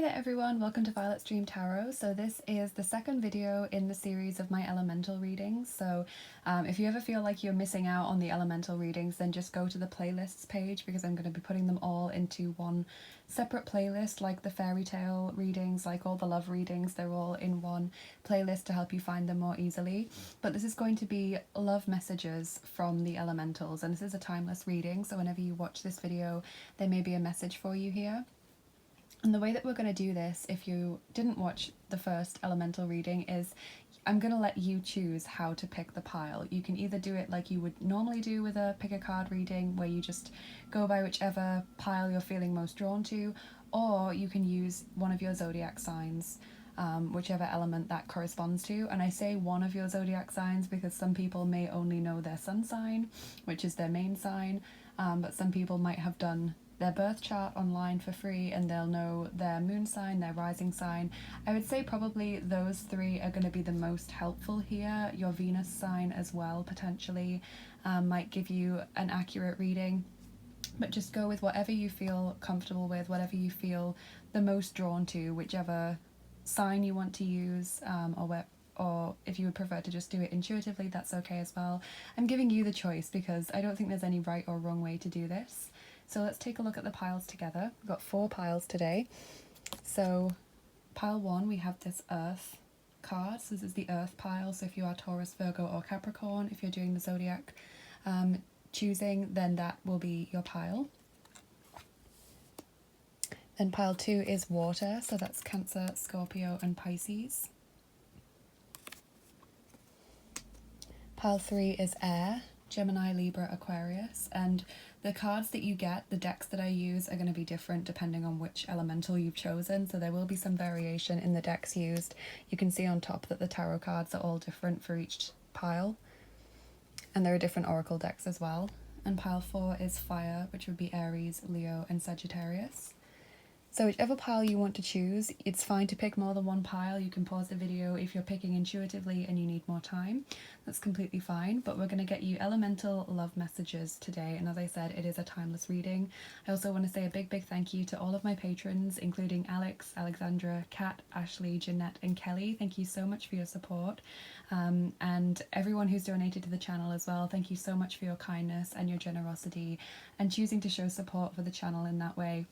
Hey there everyone, welcome to Violet's Dream Tarot. So this is the second video in the series of my elemental readings. So if you ever feel like you're missing out on the elemental readings, then just go to the playlists page because I'm going to be putting them all into one separate playlist, like the fairy tale readings, like all the love readings. They're all in one playlist to help you find them more easily. But this is going to be love messages from the elementals, and this is a timeless reading, so whenever you watch this video there may be a message for you here. And the way that we're going to do this, if you didn't watch the first elemental reading, is I'm going to let you choose how to pick the pile. You can either do it like you would normally do with a pick a card reading, where you just go by whichever pile you're feeling most drawn to, or you can use one of your zodiac signs, whichever element that corresponds to. And I say one of your zodiac signs because some people may only know their sun sign, which is their main sign, but some people might have done their birth chart online for free and they'll know their moon sign, their rising sign. I would say probably those three are going to be the most helpful here. Your Venus sign as well potentially might give you an accurate reading, but just go with whatever you feel comfortable with, whatever you feel the most drawn to, whichever sign you want to use, or if you would prefer to just do it intuitively, that's okay as well. I'm giving you the choice because I don't think there's any right or wrong way to do this. So let's take a look at the piles together. We've got 4 piles today. So pile 1, we have this Earth card. So this is the Earth pile. So if you are Taurus, Virgo or Capricorn, if you're doing the zodiac choosing, then that will be your pile. Then pile 2 is water. So that's Cancer, Scorpio and Pisces. Pile 3 is air, Gemini, Libra, Aquarius, and the cards that you get, the decks that I use, are going to be different depending on which elemental you've chosen, so there will be some variation in the decks used. You can see on top that the tarot cards are all different for each pile, and there are different oracle decks as well. And pile 4 is fire, which would be Aries, Leo and Sagittarius. So whichever pile you want to choose, it's fine to pick more than one pile. You can pause the video if you're picking intuitively and you need more time. That's completely fine, but we're going to get you elemental love messages today, and as I said, it is a timeless reading. I also want to say a big thank you to all of my patrons, including Alex, Alexandra, Kat, Ashley, Jeanette and Kelly. Thank you so much for your support, and everyone who's donated to the channel as well. Thank you so much for your kindness and your generosity and choosing to show support for the channel in that way.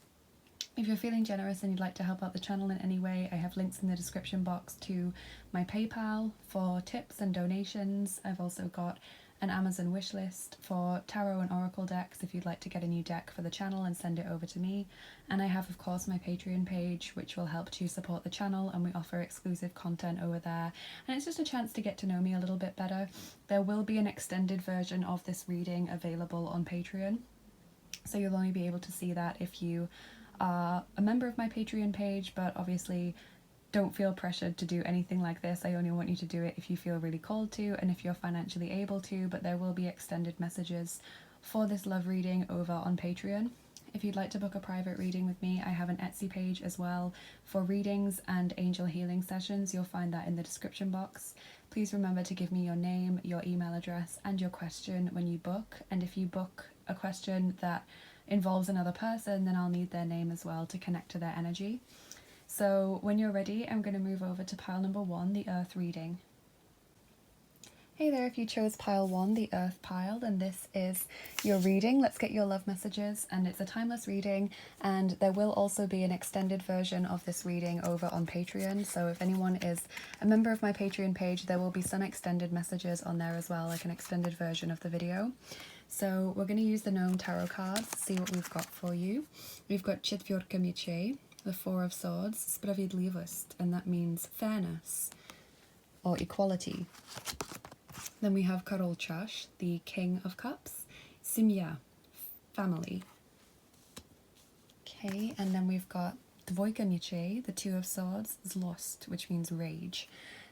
If you're feeling generous and you'd like to help out the channel in any way, I have links in the description box to my PayPal for tips and donations. I've also got an Amazon wishlist for tarot and oracle decks if you'd like to get a new deck for the channel and send it over to me. And I have, of course, my Patreon page, which will help to support the channel, and we offer exclusive content over there. And it's just a chance to get to know me a little bit better. There will be an extended version of this reading available on Patreon, so you'll only be able to see that if you are a member of my Patreon page, but obviously don't feel pressured to do anything like this. I only want you to do it if you feel really called to and if you're financially able to, but there will be extended messages for this love reading over on Patreon. If you'd like to book a private reading with me, I have an Etsy page as well for readings and angel healing sessions. You'll find that in the description box. Please remember to give me your name, your email address and your question when you book, and if you book a question that involves another person, then I'll need their name as well to connect to their energy. So when you're ready, I'm going to move over to pile number 1, the Earth reading. Hey there, if you chose pile 1, the Earth pile, then this is your reading. Let's get your love messages, and it's a timeless reading, and there will also be an extended version of this reading over on Patreon. So if anyone is a member of my Patreon page, there will be some extended messages on there as well, like an extended version of the video. So we're going to use the Gnome Tarot cards to see what we've got for you. We've got Четвёрка мечей, the 4 of Swords, Справедливость, and that means fairness or equality. Then we have Король чаш, the King of Cups, Семья, family. Okay, and then we've got Двойка мечей, the 2 of Swords, Zlost, which means rage.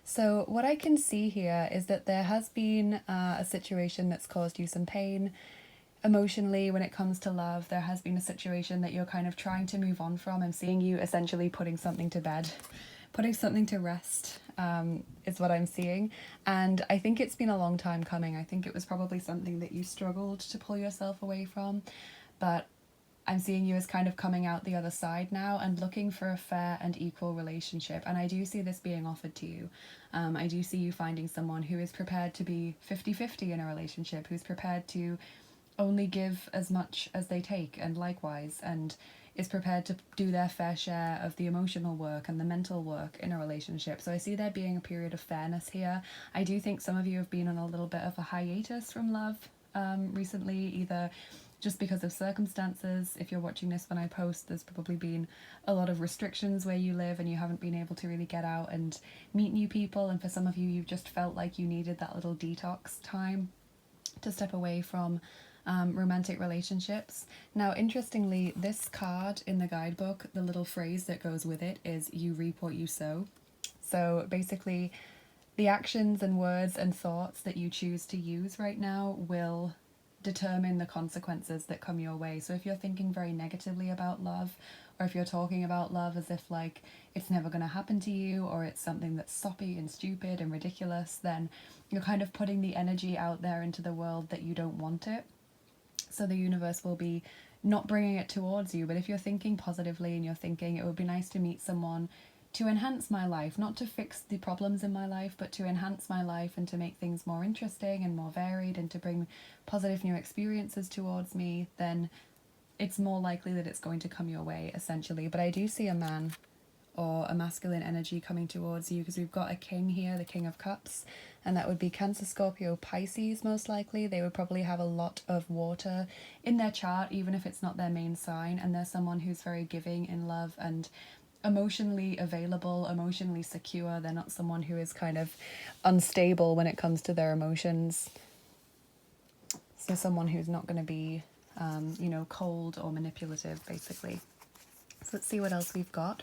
So what I can see here is that there has been a situation that's caused you some pain emotionally when it comes to love. There has been a situation that you're kind of trying to move on from. I'm seeing you essentially putting something to bed, putting something to rest, is what I'm seeing. And I think it's been a long time coming. I think it was probably something that you struggled to pull yourself away from, but I'm seeing you as kind of coming out the other side now and looking for a fair and equal relationship. And I do see this being offered to you. I do see you finding someone who is prepared to be 50-50 in a relationship, who's prepared to only give as much as they take, and likewise, and is prepared to do their fair share of the emotional work and the mental work in a relationship. So I see there being a period of fairness here. I do think some of you have been on a little bit of a hiatus from love recently, either just because of circumstances. If you're watching this when I post, there's probably been a lot of restrictions where you live and you haven't been able to really get out and meet new people, and for some of you, you've just felt like you needed that little detox time to step away from romantic relationships. Now, interestingly, this card in the guidebook, the little phrase that goes with it is "you reap what you sow." So basically, the actions and words and thoughts that you choose to use right now will determine the consequences that come your way. So if you're thinking very negatively about love, or if you're talking about love as if like it's never going to happen to you, or it's something that's soppy and stupid and ridiculous, then you're kind of putting the energy out there into the world that you don't want it. So the universe will be not bringing it towards you. But if you're thinking positively and you're thinking it would be nice to meet someone to enhance my life, not to fix the problems in my life, but to enhance my life and to make things more interesting and more varied and to bring positive new experiences towards me, then it's more likely that it's going to come your way, essentially. But I do see a man or a masculine energy coming towards you, because we've got a king here, the King of Cups, and that would be Cancer, Scorpio, Pisces most likely. They would probably have a lot of water in their chart, even if it's not their main sign, and they're someone who's very giving in love and emotionally available, emotionally secure. They're not someone who is kind of unstable when it comes to their emotions. So someone who's not going to be, cold or manipulative, basically. So let's see what else we've got.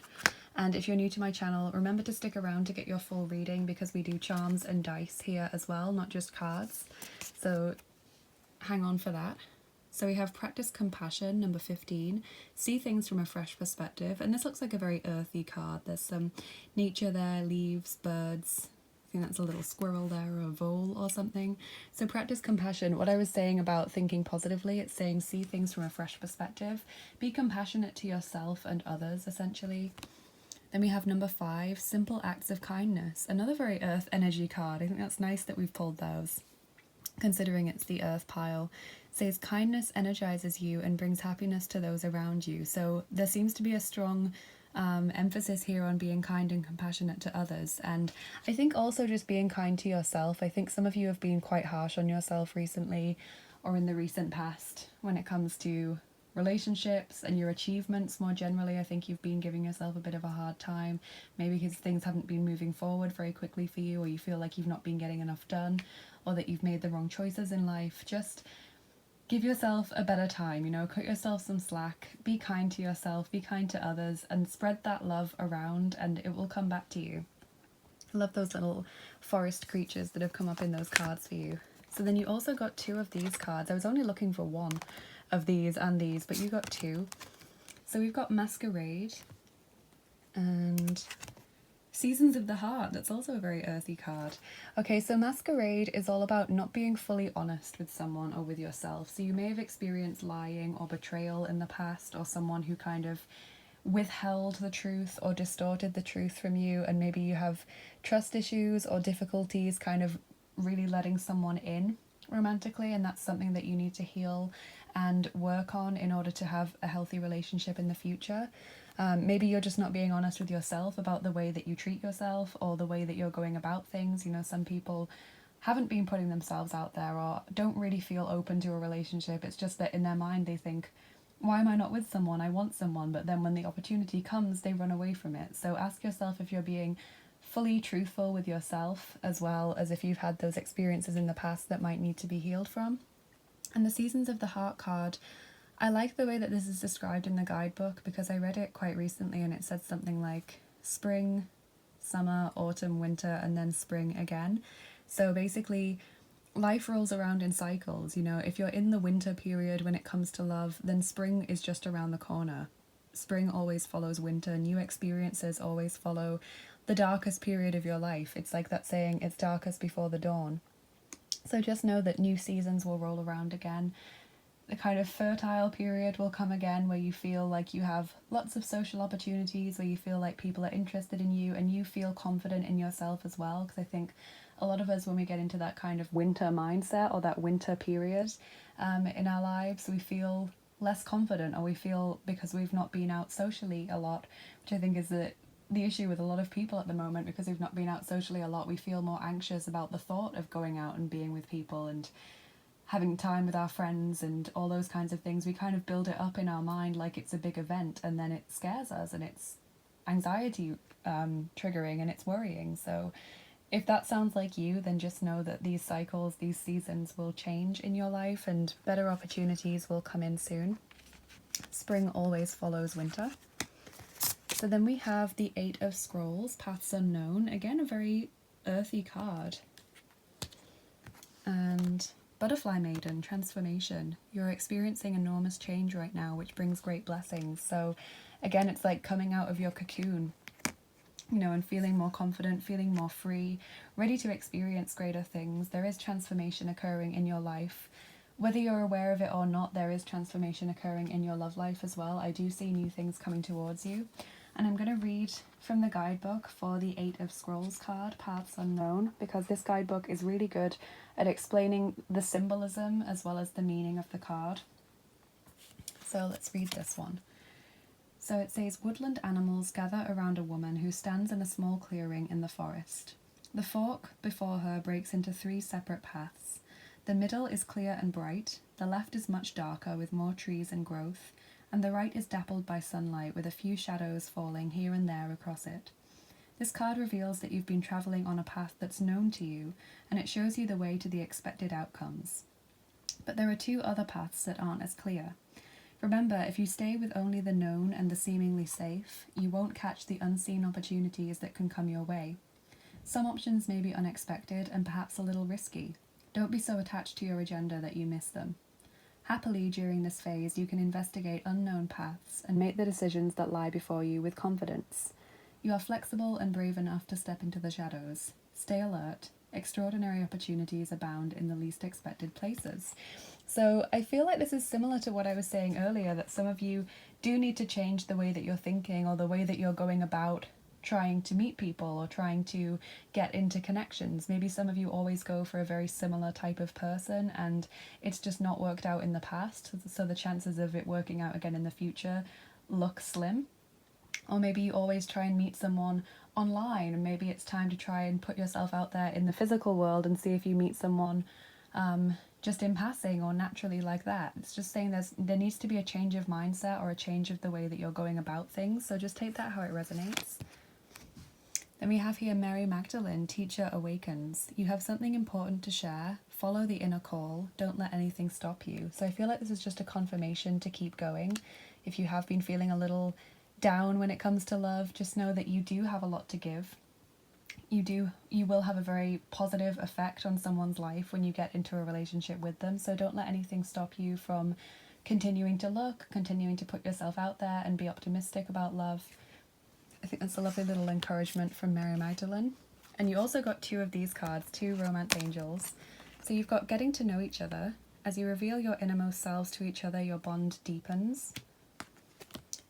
And if you're new to my channel, remember to stick around to get your full reading, because we do charms and dice here as well, not just cards. So hang on for that. So we have practice compassion, number 15, see things from a fresh perspective. And this looks like a very earthy card. There's some nature there, leaves, birds. I think that's a little squirrel there, or a vole or something. So practice compassion. What I was saying about thinking positively, it's saying see things from a fresh perspective. Be compassionate to yourself and others, essentially. Then we have number 5, simple acts of kindness. Another very earth energy card. I think that's nice that we've pulled those, considering it's the earth pile. It says kindness energizes you and brings happiness to those around you. So there seems to be a strong emphasis here on being kind and compassionate to others. And I think also just being kind to yourself. I think some of you have been quite harsh on yourself recently, or in the recent past, when it comes to relationships and your achievements more generally. I think you've been giving yourself a bit of a hard time, maybe because things haven't been moving forward very quickly for you, or you feel like you've not been getting enough done, or that you've made the wrong choices in life. Just give yourself a better time, cut yourself some slack, be kind to yourself, be kind to others, and spread that love around, and it will come back to you. I love those little forest creatures that have come up in those cards for you. So then you also got 2 of these cards. I was only looking for 1 of these and these, but you got 2. So we've got Masquerade and Seasons of the Heart. That's also a very earthy card. Okay, so Masquerade is all about not being fully honest with someone or with yourself. So you may have experienced lying or betrayal in the past, or someone who kind of withheld the truth or distorted the truth from you, and maybe you have trust issues or difficulties kind of really letting someone in romantically, and that's something that you need to heal and work on in order to have a healthy relationship in the future. Maybe you're just not being honest with yourself about the way that you treat yourself or the way that you're going about things. Some people haven't been putting themselves out there or don't really feel open to a relationship. It's just that in their mind they think, why am I not with someone? I want someone. But then when the opportunity comes, they run away from it. So ask yourself if you're being fully truthful with yourself, as well as if you've had those experiences in the past that might need to be healed from. And the Seasons of the Heart card, I like the way that this is described in the guidebook, because I read it quite recently and it said something like spring, summer, autumn, winter, and then spring again. So basically, life rolls around in cycles. If you're in the winter period when it comes to love, then spring is just around the corner. Spring always follows winter. New experiences always follow the darkest period of your life. It's like that saying, it's darkest before the dawn. So just know that new seasons will roll around again. the kind of fertile period will come again, where you feel like you have lots of social opportunities, where you feel like people are interested in you and you feel confident in yourself as well. Because I think a lot of us, when we get into that kind of winter mindset or that winter period in our lives, we feel less confident, or we feel, because we've not been out socially a lot, which I think is the issue with a lot of people at the moment. Because we've not been out socially a lot, we feel more anxious about the thought of going out and being with people and having time with our friends and all those kinds of things. We kind of build it up in our mind like it's a big event, and then it scares us and it's anxiety triggering and it's worrying. So if that sounds like you, then just know that these cycles, these seasons will change in your life and better opportunities will come in soon. Spring always follows winter. So then we have the Eight of Scrolls, Paths Unknown. Again, a very earthy card. And Butterfly Maiden, transformation. You're experiencing enormous change right now, which brings great blessings. So again, it's like coming out of your cocoon, you know, and feeling more confident, feeling more free, ready to experience greater things. There is transformation occurring in your life. Whether you're aware of it or not, there is transformation occurring in your love life as well. I do see new things coming towards you. And I'm going to read from the guidebook for the Eight of Scrolls card, Paths Unknown, because this guidebook is really good at explaining the symbolism as well as the meaning of the card. So let's read this one. So it says, woodland animals gather around a woman who stands in a small clearing in the forest. The fork before her breaks into 3 separate paths. The middle is clear and bright, the left is much darker with more trees and growth, and the right is dappled by sunlight with a few shadows falling here and there across it. This card reveals that you've been travelling on a path that's known to you, and it shows you the way to the expected outcomes. But there are 2 other paths that aren't as clear. Remember, if you stay with only the known and the seemingly safe, you won't catch the unseen opportunities that can come your way. Some options may be unexpected and perhaps a little risky. Don't be so attached to your agenda that you miss them. Happily, during this phase, you can investigate unknown paths and make the decisions that lie before you with confidence. You are flexible and brave enough to step into the shadows. Stay alert. Extraordinary opportunities abound in the least expected places. So I feel like this is similar to what I was saying earlier, that some of you do need to change the way that you're thinking or the way that you're going about trying to meet people or trying to get into connections. Maybe some of you always go for a very similar type of person and it's just not worked out in the past, so the chances of it working out again in the future look slim. Or maybe you always try and meet someone online, and maybe it's time to try and put yourself out there in the physical world and see if you meet someone just in passing or naturally like that. It's just saying there needs to be a change of mindset or a change of the way that you're going about things, so just take that how it resonates. Then we have here Mary Magdalene, Teacher Awakens. You have something important to share. Follow the inner call. Don't let anything stop you. So I feel like this is just a confirmation to keep going. If you have been feeling a little down when it comes to love, just know that you do have a lot to give. You will have a very positive effect on someone's life when you get into a relationship with them. So don't let anything stop you from continuing to look, continuing to put yourself out there and be optimistic about love. I think that's a lovely little encouragement from Mary Magdalene. And you also got 2 of these cards, 2 romance angels. So you've got getting to know each other. As you reveal your innermost selves to each other, your bond deepens.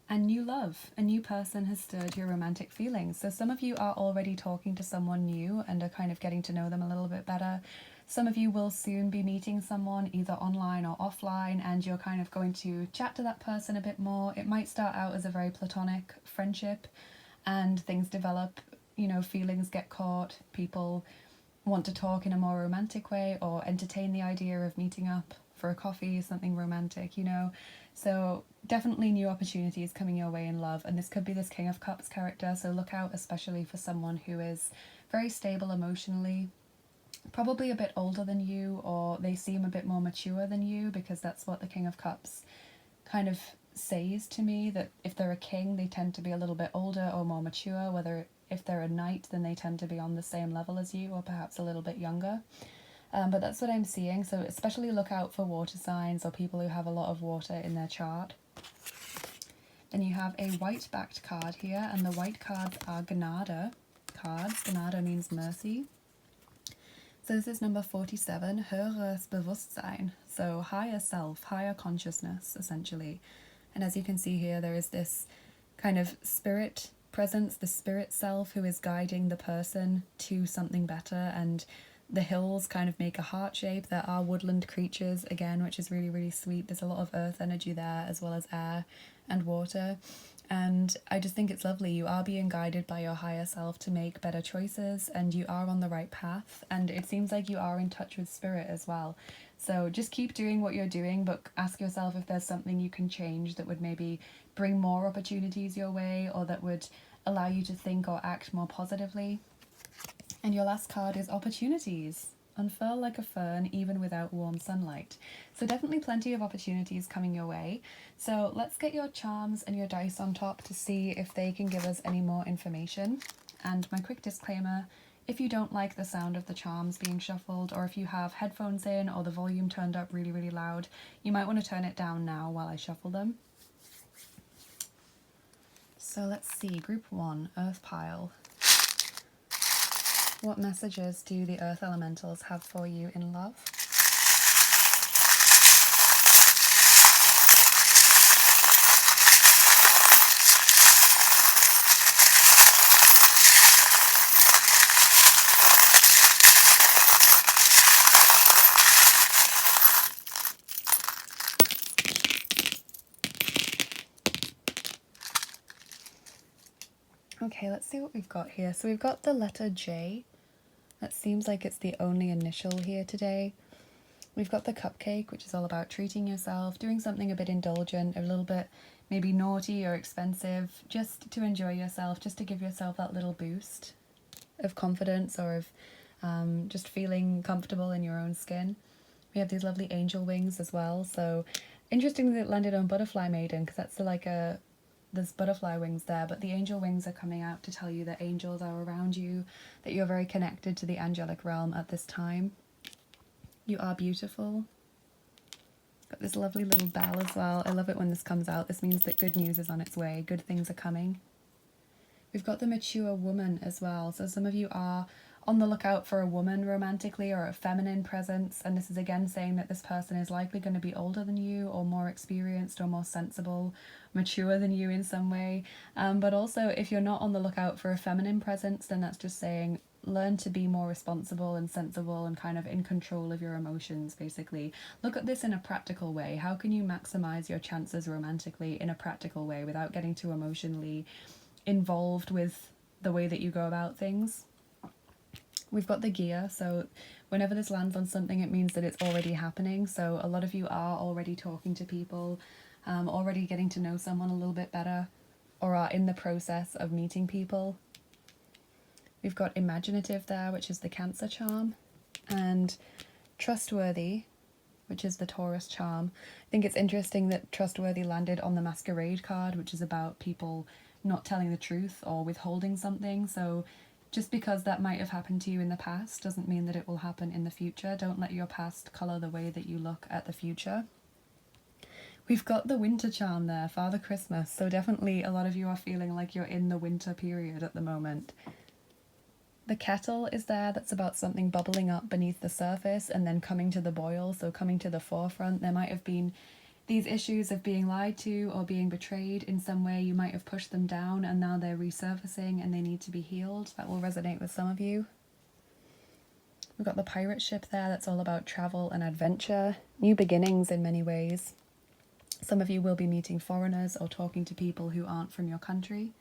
And new love. A new person has stirred your romantic feelings. So some of you are already talking to someone new and are kind of getting to know them a little bit better. Some of you will soon be meeting someone either online or offline, and you're kind of going to chat to that person a bit more. It might start out as a very platonic friendship and things develop, you know, feelings get caught, people want to talk in a more romantic way or entertain the idea of meeting up for a coffee, something romantic, you know. So definitely new opportunities coming your way in love, and this could be this King of Cups character, so look out especially for someone who is very stable emotionally, probably a bit older than you, or they seem a bit more mature than you, because that's what the King of Cups kind of says to me, that if they're a king they tend to be a little bit older or more mature, whether if they're a knight then they tend to be on the same level as you or perhaps a little bit younger. But that's what I'm seeing, so especially look out for water signs or people who have a lot of water in their chart. Then you have a white backed card here, and the white cards are Gnade cards. Gnade means mercy. So this is number 47, Höheres Bewusstsein. So higher self, higher consciousness, essentially. And as you can see here, there is this kind of spirit presence, the spirit self who is guiding the person to something better. And the hills kind of make a heart shape. There are woodland creatures again, which is really, really sweet. There's a lot of earth energy there, as well as air and water. And I just think it's lovely. You are being guided by your higher self to make better choices, and you are on the right path. And it seems like you are in touch with spirit as well. So just keep doing what you're doing, but ask yourself if there's something you can change that would maybe bring more opportunities your way, or that would allow you to think or act more positively. And your last card is opportunities. Unfurl like a fern, even without warm sunlight. So definitely plenty of opportunities coming your way. So let's get your charms and your dice on top to see if they can give us any more information. And my quick disclaimer, if you don't like the sound of the charms being shuffled, or if you have headphones in or the volume turned up really, really loud, you might want to turn it down now while I shuffle them. So let's see, group 1, Earth Pile. What messages do the earth elementals have for you in love? Okay, let's see what we've got here. So we've got the letter J. That seems like it's the only initial here today. We've got the cupcake, which is all about treating yourself, doing something a bit indulgent, a little bit maybe naughty or expensive, just to enjoy yourself, just to give yourself that little boost of confidence, or of just feeling comfortable in your own skin. We have these lovely angel wings as well. So interestingly, it landed on Butterfly Maiden, because that's there's butterfly wings there, but the angel wings are coming out to tell you that angels are around you, that you're very connected to the angelic realm at this time. You are beautiful. Got this lovely little bell as well. I love it when this comes out. This means that good news is on its way. Good things are coming. We've got the mature woman as well. So some of you are on the lookout for a woman romantically, or a feminine presence, and this is again saying that this person is likely going to be older than you, or more experienced, or more sensible, mature than you in some way. But also, if you're not on the lookout for a feminine presence, then that's just saying learn to be more responsible and sensible and kind of in control of your emotions, basically. Look at this in a practical way. How can you maximize your chances romantically in a practical way without getting too emotionally involved with the way that you go about things? We've got the gear, so whenever this lands on something, it means that it's already happening. So a lot of you are already talking to people, already getting to know someone a little bit better, or are in the process of meeting people. We've got imaginative there, which is the Cancer charm, and trustworthy, which is the Taurus charm. I think it's interesting that trustworthy landed on the Masquerade card, which is about people not telling the truth or withholding something. So just because that might have happened to you in the past doesn't mean that it will happen in the future. Don't let your past colour the way that you look at the future. We've got the winter charm there, Father Christmas. So definitely a lot of you are feeling like you're in the winter period at the moment. The kettle is there, that's about something bubbling up beneath the surface and then coming to the boil, so coming to the forefront. There might have been these issues of being lied to or being betrayed in some way. You might have pushed them down and now they're resurfacing and they need to be healed. That will resonate with some of you. We've got the pirate ship there, that's all about travel and adventure, new beginnings in many ways. Some of you will be meeting foreigners or talking to people who aren't from your country.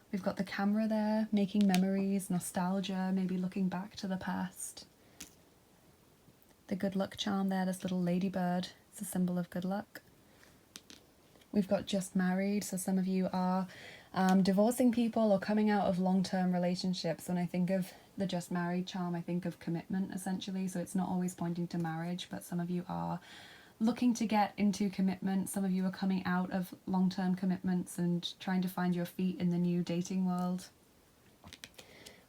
We've got the camera there, making memories, nostalgia, maybe looking back to the past. The good luck charm there, this little ladybird, it's a symbol of good luck. We've got just married, so some of you are divorcing people or coming out of long-term relationships. When I think of the just married charm, I think of commitment, essentially, so it's not always pointing to marriage, but some of you are looking to get into commitment. Some of you are coming out of long-term commitments and trying to find your feet in the new dating world.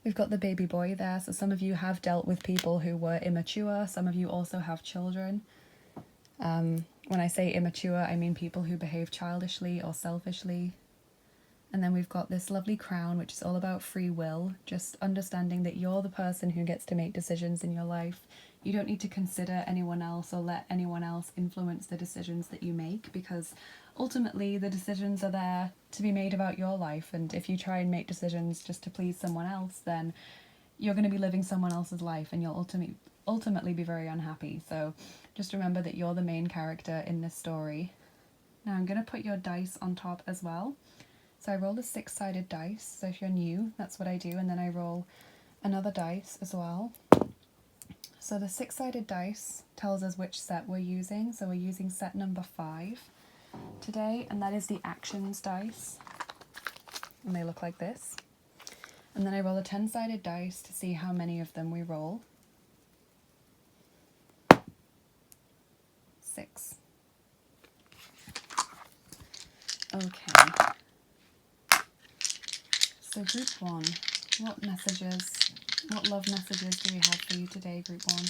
We've got the baby boy there, so some of you have dealt with people who were immature. Some of you also have children. When I say immature, I mean people who behave childishly or selfishly. And then we've got this lovely crown, which is all about free will, just understanding that you're the person who gets to make decisions in your life. You don't need to consider anyone else or let anyone else influence the decisions that you make, because ultimately the decisions are there to be made about your life, and if you try and make decisions just to please someone else, then you're going to be living someone else's life and you'll ultimately be very unhappy. So just remember that you're the main character in this story. Now I'm going to put your dice on top as well. So I roll a 6-sided dice, so if you're new, that's what I do, and then I roll another dice as well. So the 6-sided dice tells us which set we're using, so we're using set number 5 today, and that is the actions dice, and they look like this. And then I roll a 10-sided dice to see how many of them we roll. 6. Okay. So group 1, what love messages do we have for you today, group 1?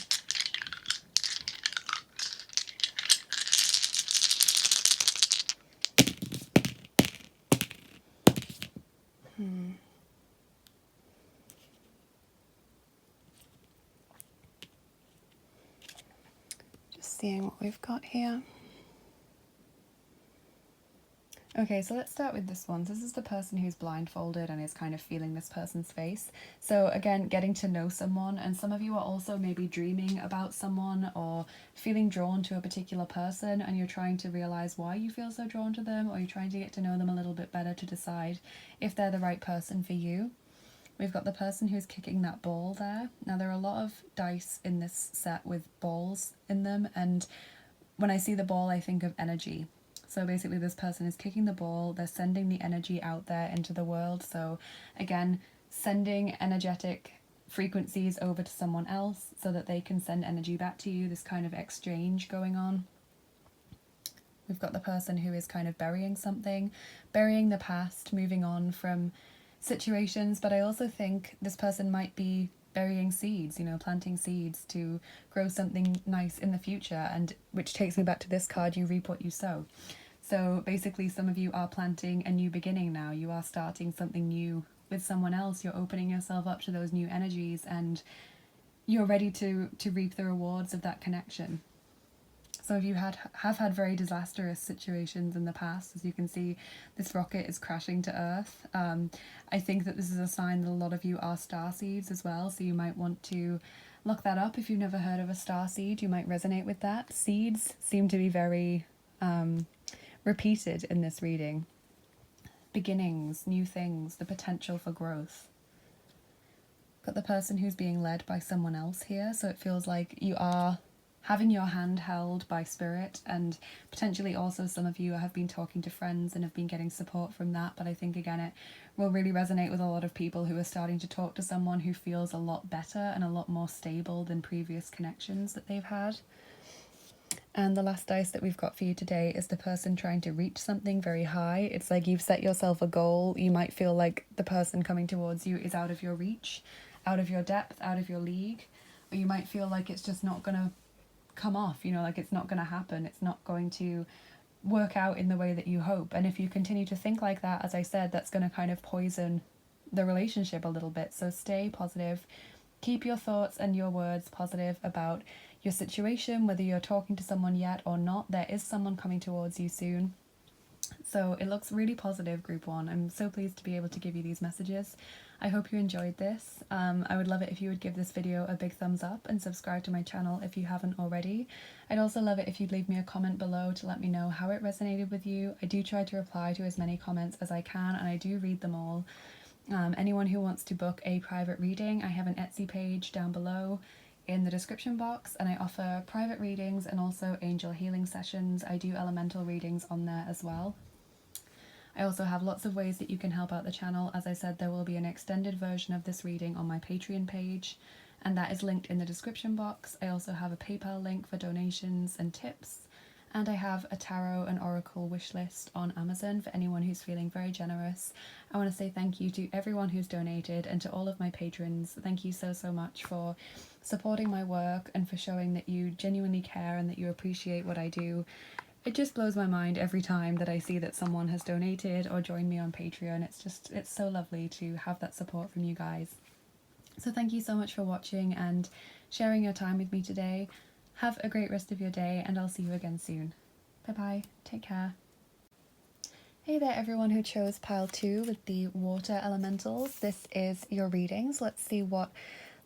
Just seeing what we've got here. Okay, so let's start with this one. This is the person who's blindfolded and is kind of feeling this person's face. So again, getting to know someone, and some of you are also maybe dreaming about someone or feeling drawn to a particular person, and you're trying to realize why you feel so drawn to them, or you're trying to get to know them a little bit better to decide if they're the right person for you. We've got the person who's kicking that ball there. Now there are a lot of dice in this set with balls in them, and when I see the ball I think of energy. So basically this person is kicking the ball, they're sending the energy out there into the world. So again, sending energetic frequencies over to someone else so that they can send energy back to you, this kind of exchange going on. We've got the person who is kind of burying something, burying the past, moving on from situations, but I also think this person might be burying seeds, planting seeds to grow something nice in the future, and which takes me back to this card, you reap what you sow. So basically some of you are planting a new beginning now. You are starting something new with someone else. You're opening yourself up to those new energies, and you're ready to reap the rewards of that connection. Some of you have had very disastrous situations in the past. As you can see, this rocket is crashing to Earth. I think that this is a sign that a lot of you are starseeds as well, so you might want to look that up if you've never heard of a starseed. You might resonate with that. Seeds seem to be very repeated in this reading. Beginnings, new things, the potential for growth. Got the person who's being led by someone else here, so it feels like you are having your hand held by spirit, and potentially also some of you have been talking to friends and have been getting support from that, but I think again it will really resonate with a lot of people who are starting to talk to someone who feels a lot better and a lot more stable than previous connections that they've had. And the last dice that we've got for you today is the person trying to reach something very high. It's like you've set yourself a goal. You might feel like the person coming towards you is out of your reach, out of your depth, out of your league, or you might feel like it's just not going to come off, like it's not going to happen. It's not going to work out in the way that you hope. And if you continue to think like that, as I said, that's going to kind of poison the relationship a little bit. So stay positive. Keep your thoughts and your words positive about your situation, whether you're talking to someone yet or not. There is someone coming towards you soon. So it looks really positive, group 1. I'm so pleased to be able to give you these messages. I hope you enjoyed this. I would love it if you would give this video a big thumbs up and subscribe to my channel if you haven't already. I'd also love it if you'd leave me a comment below to let me know how it resonated with you. I do try to reply to as many comments as I can, and I do read them all. Anyone who wants to book a private reading, I have an Etsy page down below in the description box, and I offer private readings and also angel healing sessions. I do elemental readings on there as well. I also have lots of ways that you can help out the channel. As I said, there will be an extended version of this reading on my Patreon page, and that is linked in the description box. I also have a PayPal link for donations and tips, and I have a tarot and oracle wish list on Amazon for anyone who's feeling very generous. I want to say thank you to everyone who's donated, and to all of my patrons. Thank you so much for supporting my work and for showing that you genuinely care and that you appreciate what I do. It just blows my mind every time that I see that someone has donated or joined me on Patreon. It's so lovely to have that support from you guys. So thank you so much for watching and sharing your time with me today. Have a great rest of your day, and I'll see you again soon. Bye bye, take care. Hey there everyone who chose pile 2 with the water elementals. This is your readings. Let's see what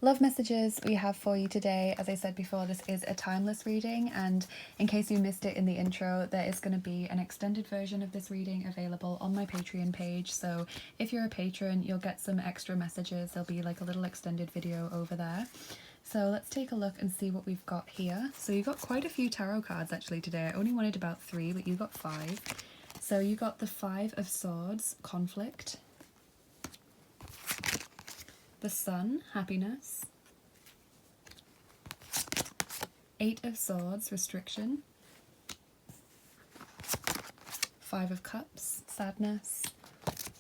love messages we have for you today. As I said before, this is a timeless reading, and in case you missed it in the intro, there is going to be an extended version of this reading available on my Patreon page. So if you're a patron, you'll get some extra messages. There'll be like a little extended video over there. So let's take a look and see what we've got here. So you got quite a few tarot cards actually today. I only wanted about 3, but you got 5. So you got the 5 of Swords, conflict, the Sun, happiness, 8 of Swords, restriction, 5 of Cups, sadness,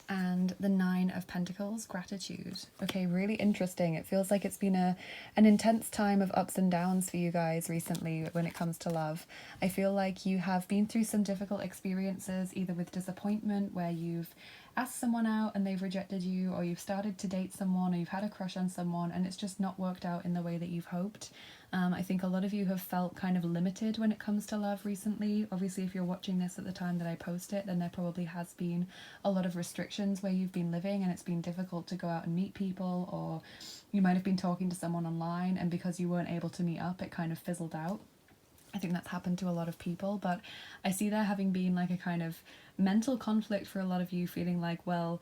and the 9 of Pentacles, gratitude. Okay, really interesting. It feels like it's been an intense time of ups and downs for you guys recently when it comes to love. I feel like you have been through some difficult experiences, either with disappointment, where you've asked someone out and they've rejected you, or you've started to date someone, or you've had a crush on someone and it's just not worked out in the way that you've hoped. I think a lot of you have felt kind of limited when it comes to love recently. Obviously, if you're watching this at the time that I post it, then there probably has been a lot of restrictions where you've been living and it's been difficult to go out and meet people, or you might have been talking to someone online and because you weren't able to meet up, it kind of fizzled out. I think that's happened to a lot of people, but I see there having been like a kind of mental conflict for a lot of you, feeling like, well,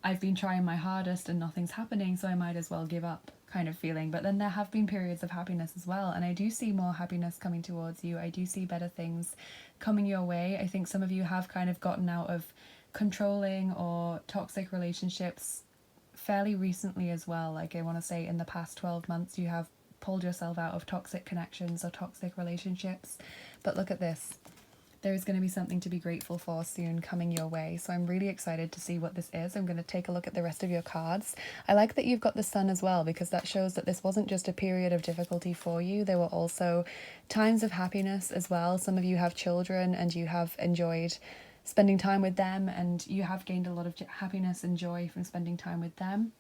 I've been trying my hardest and nothing's happening, so I might as well give up kind of feeling. But then there have been periods of happiness as well, and I do see more happiness coming towards you. I do see better things coming your way. I think some of you have kind of gotten out of controlling or toxic relationships fairly recently as well. Like, I want to say in the past 12 months you have pulled yourself out of toxic connections or toxic relationships. But look at this. There is going to be something to be grateful for soon coming your way. So I'm really excited to see what this is. I'm going to take a look at the rest of your cards. I like that you've got the Sun as well, because that shows that this wasn't just a period of difficulty for you. There were also times of happiness as well. Some of you have children and you have enjoyed spending time with them, and you have gained a lot of happiness and joy from spending time with them.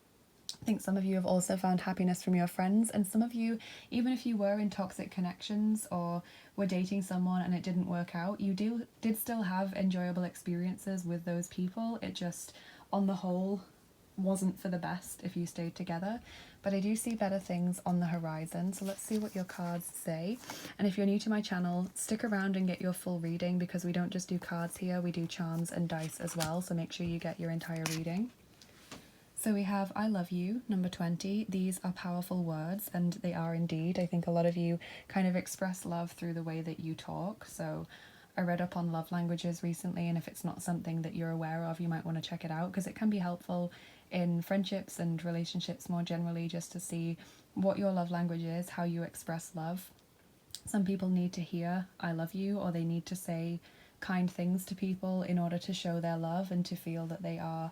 I think some of you have also found happiness from your friends, and some of you, even if you were in toxic connections or were dating someone and it didn't work out, you did still have enjoyable experiences with those people. It just, on the whole, wasn't for the best if you stayed together. But I do see better things on the horizon, so let's see what your cards say. And if you're new to my channel, stick around and get your full reading, because we don't just do cards here, we do charms and dice as well, so make sure you get your entire reading. So we have I love you, number 20. These are powerful words, and they are indeed. I think a lot of you kind of express love through the way that you talk. So I read up on love languages recently, and if it's not something that you're aware of, you might want to check it out, because it can be helpful in friendships and relationships more generally, just to see what your love language is, how you express love. Some people need to hear I love you, or they need to say kind things to people in order to show their love and to feel that they are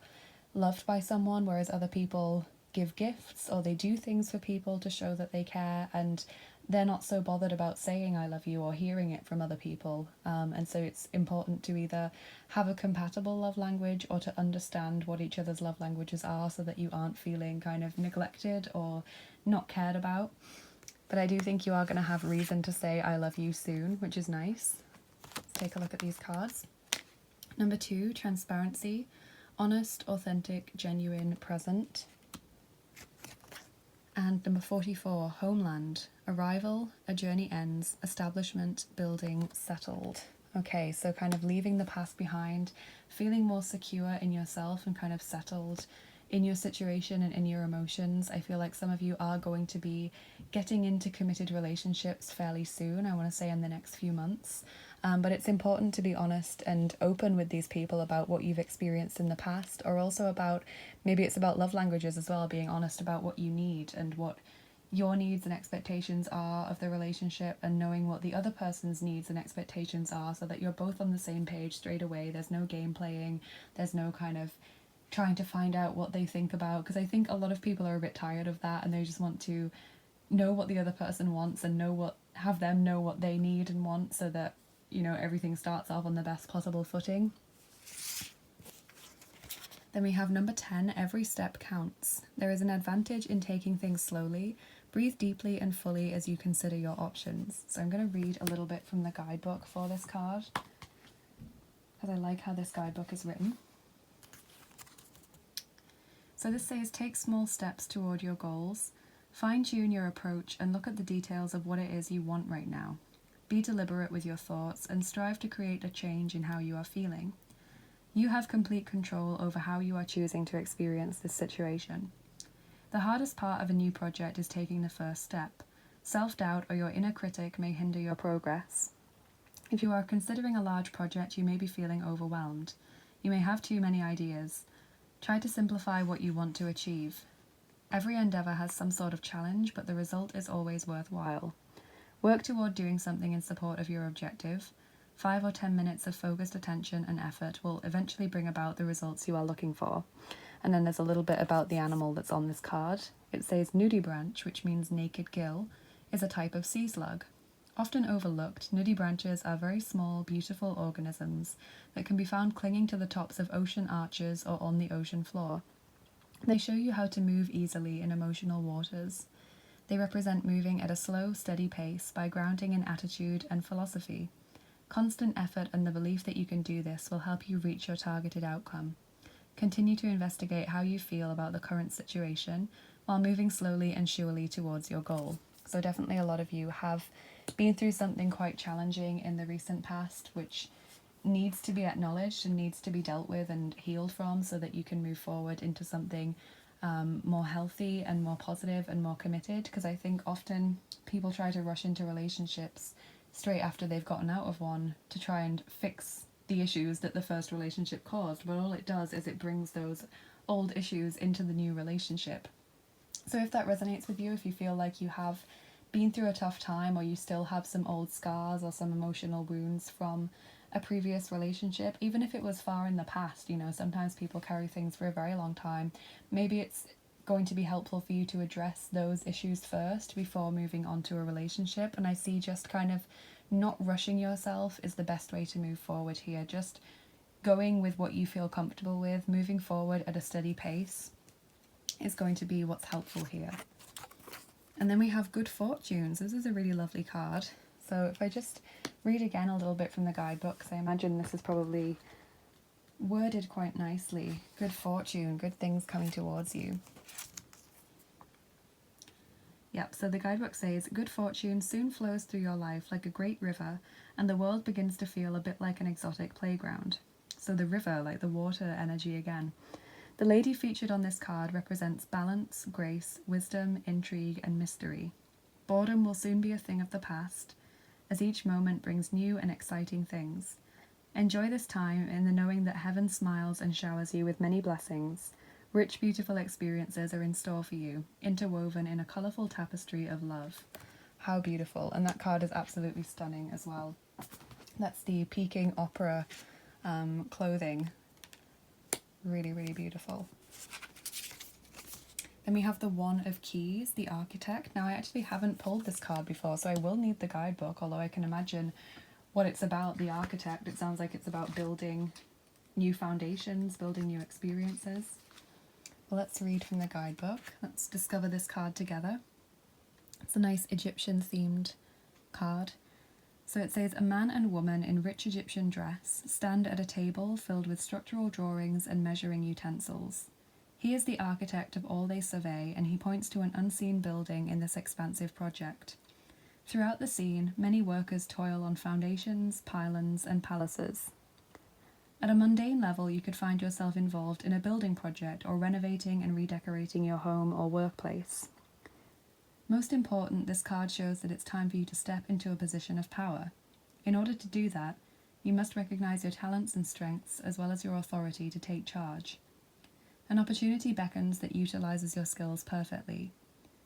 loved by someone, whereas other people give gifts or they do things for people to show that they care, and they're not so bothered about saying I love you or hearing it from other people. And so it's important to either have a compatible love language or to understand what each other's love languages are, so that you aren't feeling kind of neglected or not cared about. But I do think you are going to have reason to say I love you soon, which is nice. Let's take a look at these cards. Number 2, transparency. Honest, authentic, genuine, present. And number 44, homeland. Arrival, a journey ends, establishment, building, settled. Okay, so kind of leaving the past behind, feeling more secure in yourself and kind of settled in your situation and in your emotions. I feel like some of you are going to be getting into committed relationships fairly soon, I want to say in the next few months. But it's important to be honest and open with these people about what you've experienced in the past, or also about, maybe it's about love languages as well, being honest about what you need and what your needs and expectations are of the relationship, and knowing what the other person's needs and expectations are, so that you're both on the same page straight away. There's no game playing, there's no kind of trying to find out what they think about, because I think a lot of people are a bit tired of that, and they just want to know what the other person wants and have them know what they need and want, so that, you know, everything starts off on the best possible footing. Then we have number 10, every step counts. There is an advantage in taking things slowly. Breathe deeply and fully as you consider your options. So I'm going to read a little bit from the guidebook for this card, because I like how this guidebook is written. So this says, take small steps toward your goals. Fine-tune your approach and look at the details of what it is you want right now. Be deliberate with your thoughts and strive to create a change in how you are feeling. You have complete control over how you are choosing to experience this situation. The hardest part of a new project is taking the first step. Self-doubt or your inner critic may hinder your progress. If you are considering a large project, you may be feeling overwhelmed. You may have too many ideas. Try to simplify what you want to achieve. Every endeavour has some sort of challenge, but the result is always worthwhile. Work toward doing something in support of your objective. 5 or 10 minutes of focused attention and effort will eventually bring about the results you are looking for. And then there's a little bit about the animal that's on this card. It says nudibranch, which means naked gill, is a type of sea slug. Often overlooked, nudibranches are very small, beautiful organisms that can be found clinging to the tops of ocean arches or on the ocean floor. They show you how to move easily in emotional waters. They represent moving at a slow, steady pace by grounding in attitude and philosophy. Constant effort and the belief that you can do this will help you reach your targeted outcome. Continue to investigate how you feel about the current situation while moving slowly and surely towards your goal. So definitely a lot of you have been through something quite challenging in the recent past, which needs to be acknowledged and needs to be dealt with and healed from, so that you can move forward into something more healthy and more positive and more committed. Because I think often people try to rush into relationships straight after they've gotten out of one to try and fix the issues that the first relationship caused, but all it does is it brings those old issues into the new relationship. So if that resonates with you, if you feel like you have been through a tough time, or you still have some old scars or some emotional wounds from a previous relationship, even if it was far in the past, you know, sometimes people carry things for a very long time. Maybe it's going to be helpful for you to address those issues first before moving on to a relationship. And I see just kind of not rushing yourself is the best way to move forward here. Just going with what you feel comfortable with, moving forward at a steady pace is going to be what's helpful here. And then we have good fortunes. This is a really lovely card. So if I just read again a little bit from the guidebook, because I imagine this is probably worded quite nicely. Good fortune, good things coming towards you. Yep, so the guidebook says, good fortune soon flows through your life like a great river, and the world begins to feel a bit like an exotic playground. So the river, like the water energy again. The lady featured on this card represents balance, grace, wisdom, intrigue, and mystery. Boredom will soon be a thing of the past, as each moment brings new and exciting things. Enjoy this time in the knowing that heaven smiles and showers you with many blessings. Rich, beautiful experiences are in store for you, interwoven in a colourful tapestry of love. How beautiful. And that card is absolutely stunning as well. That's the Peking Opera clothing. Really, really beautiful. Then we have the One of Keys, the Architect. Now I actually haven't pulled this card before, so I will need the guidebook, although I can imagine what it's about. The Architect, it sounds like it's about building new foundations, building new experiences. Well, let's read from the guidebook. Let's discover this card together. It's a nice Egyptian themed card. So it says, a man and woman in rich Egyptian dress stand at a table filled with structural drawings and measuring utensils. He is the architect of all they survey, and he points to an unseen building in this expansive project. Throughout the scene, many workers toil on foundations, pylons, and palaces. At a mundane level, you could find yourself involved in a building project or renovating and redecorating your home or workplace. Most important, this card shows that it's time for you to step into a position of power. In order to do that, you must recognize your talents and strengths as well as your authority to take charge. An opportunity beckons that utilizes your skills perfectly.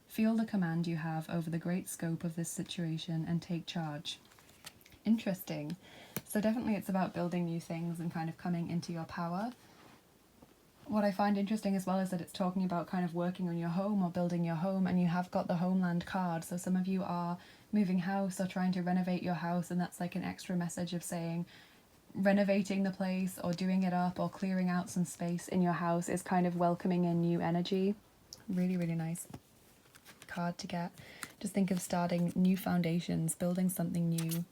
Feel the command you have over the great scope of this situation and take charge. Interesting. So definitely it's about building new things and kind of coming into your power. What I find interesting as well is that it's talking about kind of working on your home or building your home, and you have got the homeland card. So some of you are moving house or trying to renovate your house, and that's like an extra message of saying, renovating the place or doing it up or clearing out some space in your house is kind of welcoming in new energy. Really, really nice card to get. Just think of starting new foundations, building something new,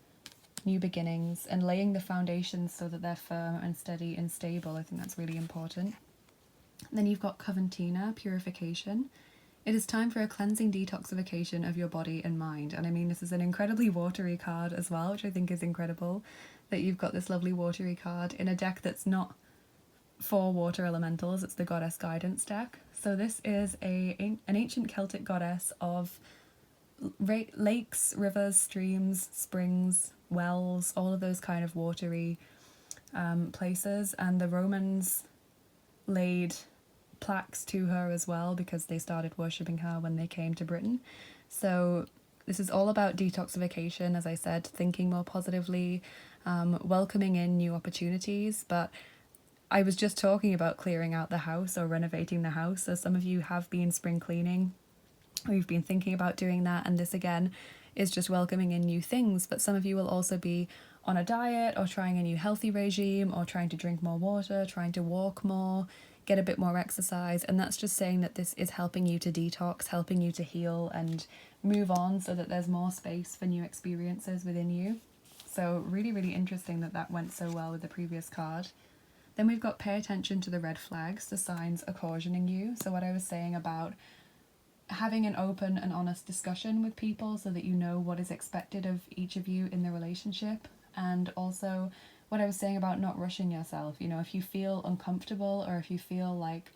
new beginnings, and laying the foundations so that they're firm and steady and stable. I think that's really important. Then you've got Coventina, purification. It is time for a cleansing detoxification of your body and mind. And I mean, this is an incredibly watery card as well, which I think is incredible, that you've got this lovely watery card in a deck that's not for water elementals. It's the Goddess Guidance deck. So this is an ancient Celtic goddess of lakes, rivers, streams, springs, wells, all of those kind of watery places. And the Romans laid plaques to her as well because they started worshipping her when they came to Britain. So this is all about detoxification, as I said, thinking more positively, welcoming in new opportunities. But I was just talking about clearing out the house or renovating the house. So some of you have been spring cleaning, or you've been thinking about doing that, and this again is just welcoming in new things. But some of you will also be on a diet or trying a new healthy regime or trying to drink more water, trying to walk more, get a bit more exercise, and that's just saying that this is helping you to detox, helping you to heal and move on so that there's more space for new experiences within you. So really, really interesting that that went so well with the previous card. Then we've got pay attention to the red flags, the signs are cautioning you. So what I was saying about having an open and honest discussion with people so that you know what is expected of each of you in the relationship, and also what I was saying about not rushing yourself. You know, if you feel uncomfortable or if you feel like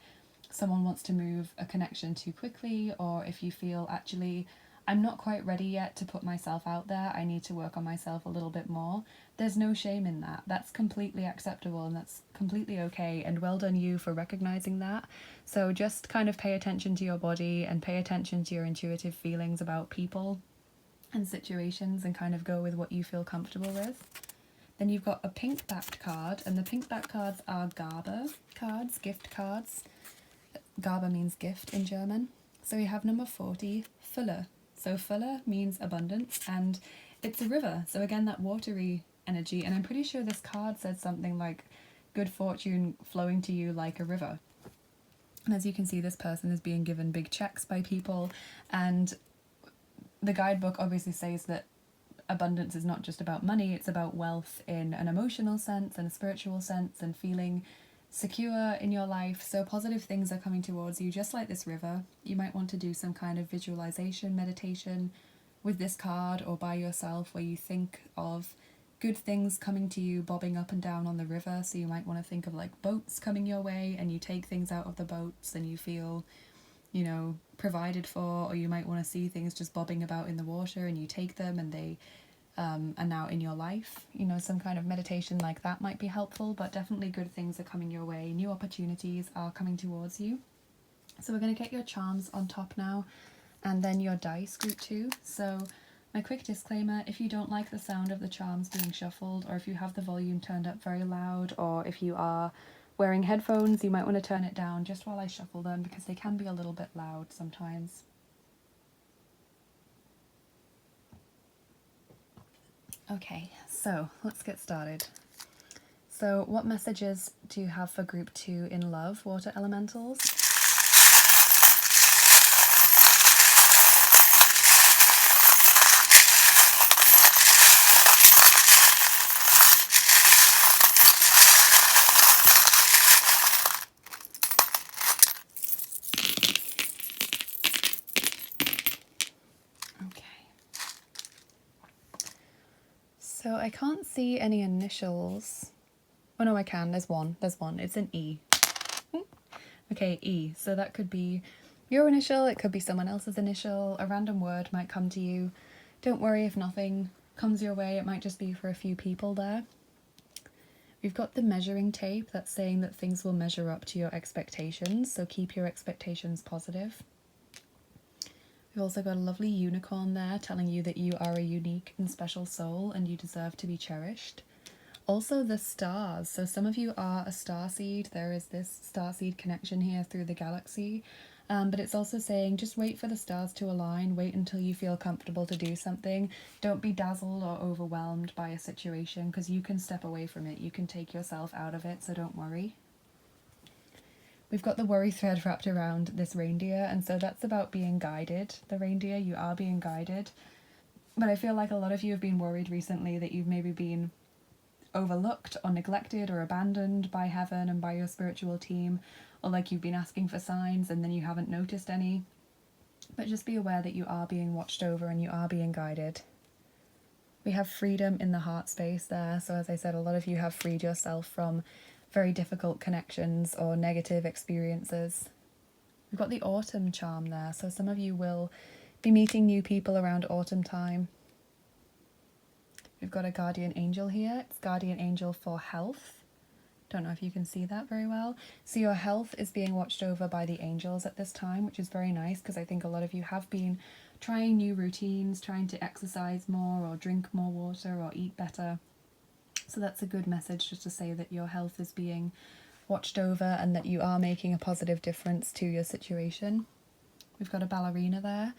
someone wants to move a connection too quickly, or if you feel actually I'm not quite ready yet to put myself out there, I need to work on myself a little bit more, there's no shame in that. That's completely acceptable and that's completely okay, and well done you for recognizing that. So just kind of pay attention to your body and pay attention to your intuitive feelings about people and situations and kind of go with what you feel comfortable with. Then you've got a pink backed card, and the pink backed cards are Gabe cards, gift cards. Gabe means gift in German. So we have number 40, Fülle. So Fülle means abundance, and it's a river. So again, that watery energy, and I'm pretty sure this card said something like good fortune flowing to you like a river. And as you can see, this person is being given big checks by people, and the guidebook obviously says that abundance is not just about money, it's about wealth in an emotional sense and a spiritual sense and feeling secure in your life. So positive things are coming towards you, just like this river. You might want to do some kind of visualization meditation with this card or by yourself, where you think of good things coming to you, bobbing up and down on the river. So you might want to think of like boats coming your way, and you take things out of the boats and you feel, you know, provided for. Or you might want to see things just bobbing about in the water and you take them and they are now in your life. You know, some kind of meditation like that might be helpful, but definitely good things are coming your way. New opportunities are coming towards you. So we're going to get your charms on top now, and then your dice group 2. So my quick disclaimer, if you don't like the sound of the charms being shuffled, or if you have the volume turned up very loud, or if you are wearing headphones, you might want to turn it down just while I shuffle them, because they can be a little bit loud sometimes. Okay, so let's get started. So what messages do you have for group 2 in love, water elementals? So I can't see any initials. Oh no, I can. There's one. It's an E. Okay, E. So that could be your initial, it could be someone else's initial. A random word might come to you. Don't worry if nothing comes your way. It might just be for a few people there. We've got the measuring tape that's saying that things will measure up to your expectations. So keep your expectations positive. We've also got a lovely unicorn there telling you that you are a unique and special soul and you deserve to be cherished. Also the stars. So some of you are a starseed. There is this starseed connection here through the galaxy. But it's also saying just wait for the stars to align, wait until you feel comfortable to do something. Don't be dazzled or overwhelmed by a situation, because you can step away from it. You can take yourself out of it, so don't worry. We've got the worry thread wrapped around this reindeer, and so that's about being guided. The reindeer, you are being guided. But I feel like a lot of you have been worried recently that you've maybe been overlooked or neglected or abandoned by heaven and by your spiritual team, or like you've been asking for signs and then you haven't noticed any. But just be aware that you are being watched over and you are being guided. We have freedom in the heart space there. So as I said, a lot of you have freed yourself from very difficult connections or negative experiences. We've got the autumn charm there. So some of you will be meeting new people around autumn time. We've got a guardian angel here. It's guardian angel for health. Don't know if you can see that very well. So your health is being watched over by the angels at this time, which is very nice, because I think a lot of you have been trying new routines, trying to exercise more or drink more water or eat better. So that's a good message, just to say that your health is being watched over and that you are making a positive difference to your situation. We've got a ballerina there.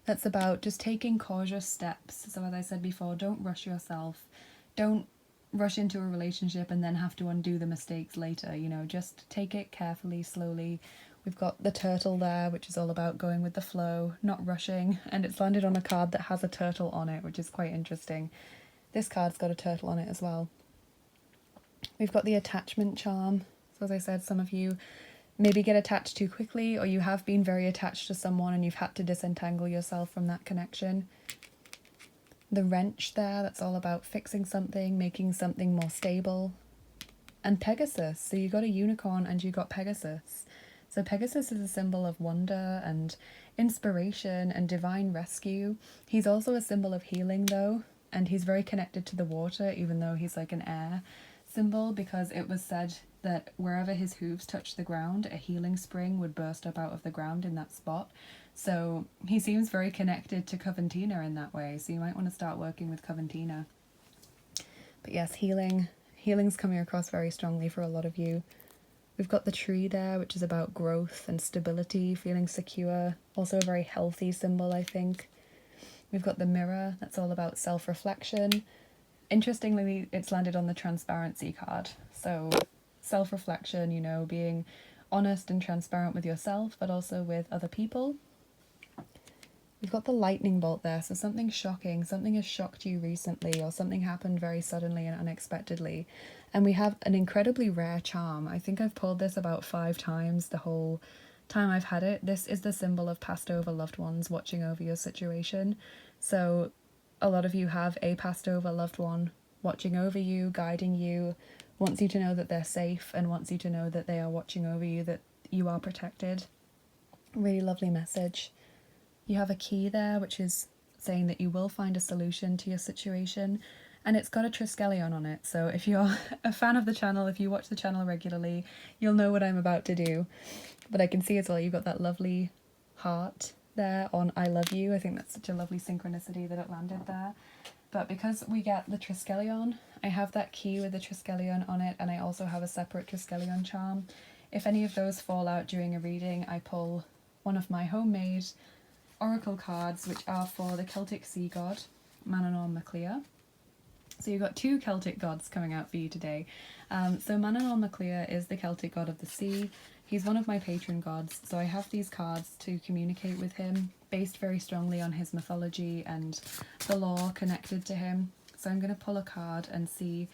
That's about just taking cautious steps. So as I said before, don't rush yourself. Don't rush into a relationship and then have to undo the mistakes later. You know, just take it carefully, slowly. We've got the turtle there, which is all about going with the flow, not rushing. And it's landed on a card that has a turtle on it, which is quite interesting. This card's got a turtle on it as well. We've got the attachment charm. So as I said, some of you maybe get attached too quickly, or you have been very attached to someone and you've had to disentangle yourself from that connection. The wrench there, that's all about fixing something, making something more stable. And Pegasus, so you got a unicorn and you got Pegasus. So Pegasus is a symbol of wonder and inspiration and divine rescue. He's also a symbol of healing though, and he's very connected to the water, even though he's like an air symbol, because it was said that wherever his hooves touched the ground, a healing spring would burst up out of the ground in that spot. So he seems very connected to Coventina in that way, so you might want to start working with Coventina. But yes, healing's coming across very strongly for a lot of you. We've got the tree there, which is about growth and stability, feeling secure. Also a very healthy symbol, I think. We've got the mirror, that's all about self-reflection. Interestingly, it's landed on the transparency card. So self-reflection, you know, being honest and transparent with yourself, but also with other people. We've got the lightning bolt there, so something shocking, something has shocked you recently, or something happened very suddenly and unexpectedly. And we have an incredibly rare charm. I think I've pulled this about 5 times the whole time I've had it. This is the symbol of passed over loved ones watching over your situation. So a lot of you have a passed over loved one watching over you, guiding you, wants you to know that they're safe and wants you to know that they are watching over you, that you are protected. Really lovely message. You have a key there, which is saying that you will find a solution to your situation, and it's got a Triskelion on it. So if you're a fan of the channel, if you watch the channel regularly, you'll know what I'm about to do. But I can see as well you've got that lovely heart there on I love you. I think that's such a lovely synchronicity that it landed there. But because we get the Triskelion, I have that key with the Triskelion on it, and I also have a separate Triskelion charm. If any of those fall out during a reading, I pull one of my homemade oracle cards, which are for the Celtic sea god, Manannán Mac Lir. So you've got 2 Celtic gods coming out for you today. So Manannán Mac Lir is the Celtic god of the sea. He's one of my patron gods, so I have these cards to communicate with him, based very strongly on his mythology and the lore connected to him. So I'm going to pull a card and see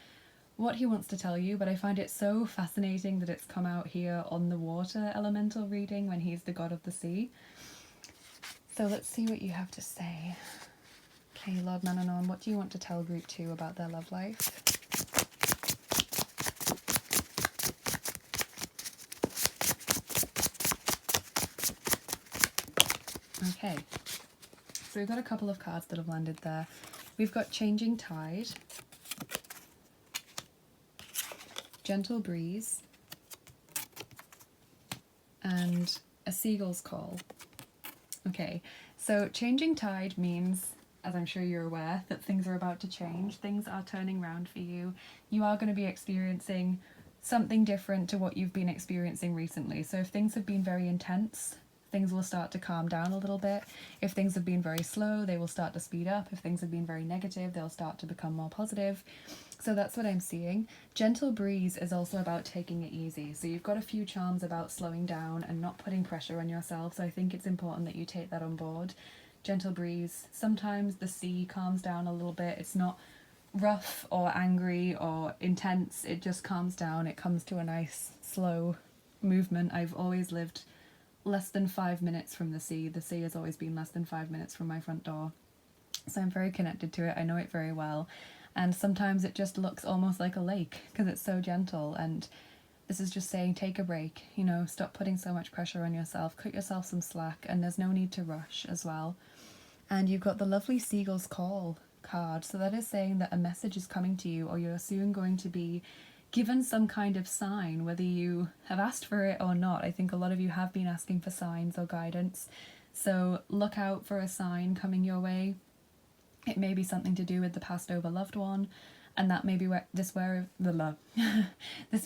what he wants to tell you, but I find it so fascinating that it's come out here on the water elemental reading when he's the god of the sea. So let's see what you have to say. Okay, Lord Manannán, what do you want to tell Group 2 about their love life? Okay, so we've got a couple of cards that have landed there. We've got Changing Tide, Gentle Breeze, and a Seagull's Call. Okay, so Changing Tide means, as I'm sure you're aware, that things are about to change. Things are turning round for you. You are going to be experiencing something different to what you've been experiencing recently. So if things have been very intense, things will start to calm down a little bit. If things have been very slow, they will start to speed up. If things have been very negative, they'll start to become more positive. So that's what I'm seeing. Gentle breeze is also about taking it easy. So you've got a few charms about slowing down and not putting pressure on yourself. So I think it's important that you take that on board. Gentle breeze. Sometimes the sea calms down a little bit. It's not rough or angry or intense. It just calms down. It comes to a nice, slow movement. I've always lived less than 5 minutes from the sea. The sea has always been less than 5 minutes from my front door. So I'm very connected to it. I know it very well. And sometimes it just looks almost like a lake because it's so gentle. And this is just saying, take a break, you know, stop putting so much pressure on yourself, cut yourself some slack, and there's no need to rush as well. And you've got the lovely Seagull's Call card. So that is saying that a message is coming to you, or you're soon going to be given some kind of sign, whether you have asked for it or not. I think a lot of you have been asking for signs or guidance. So look out for a sign coming your way. It may be something to do with the passed over loved one, and that may be this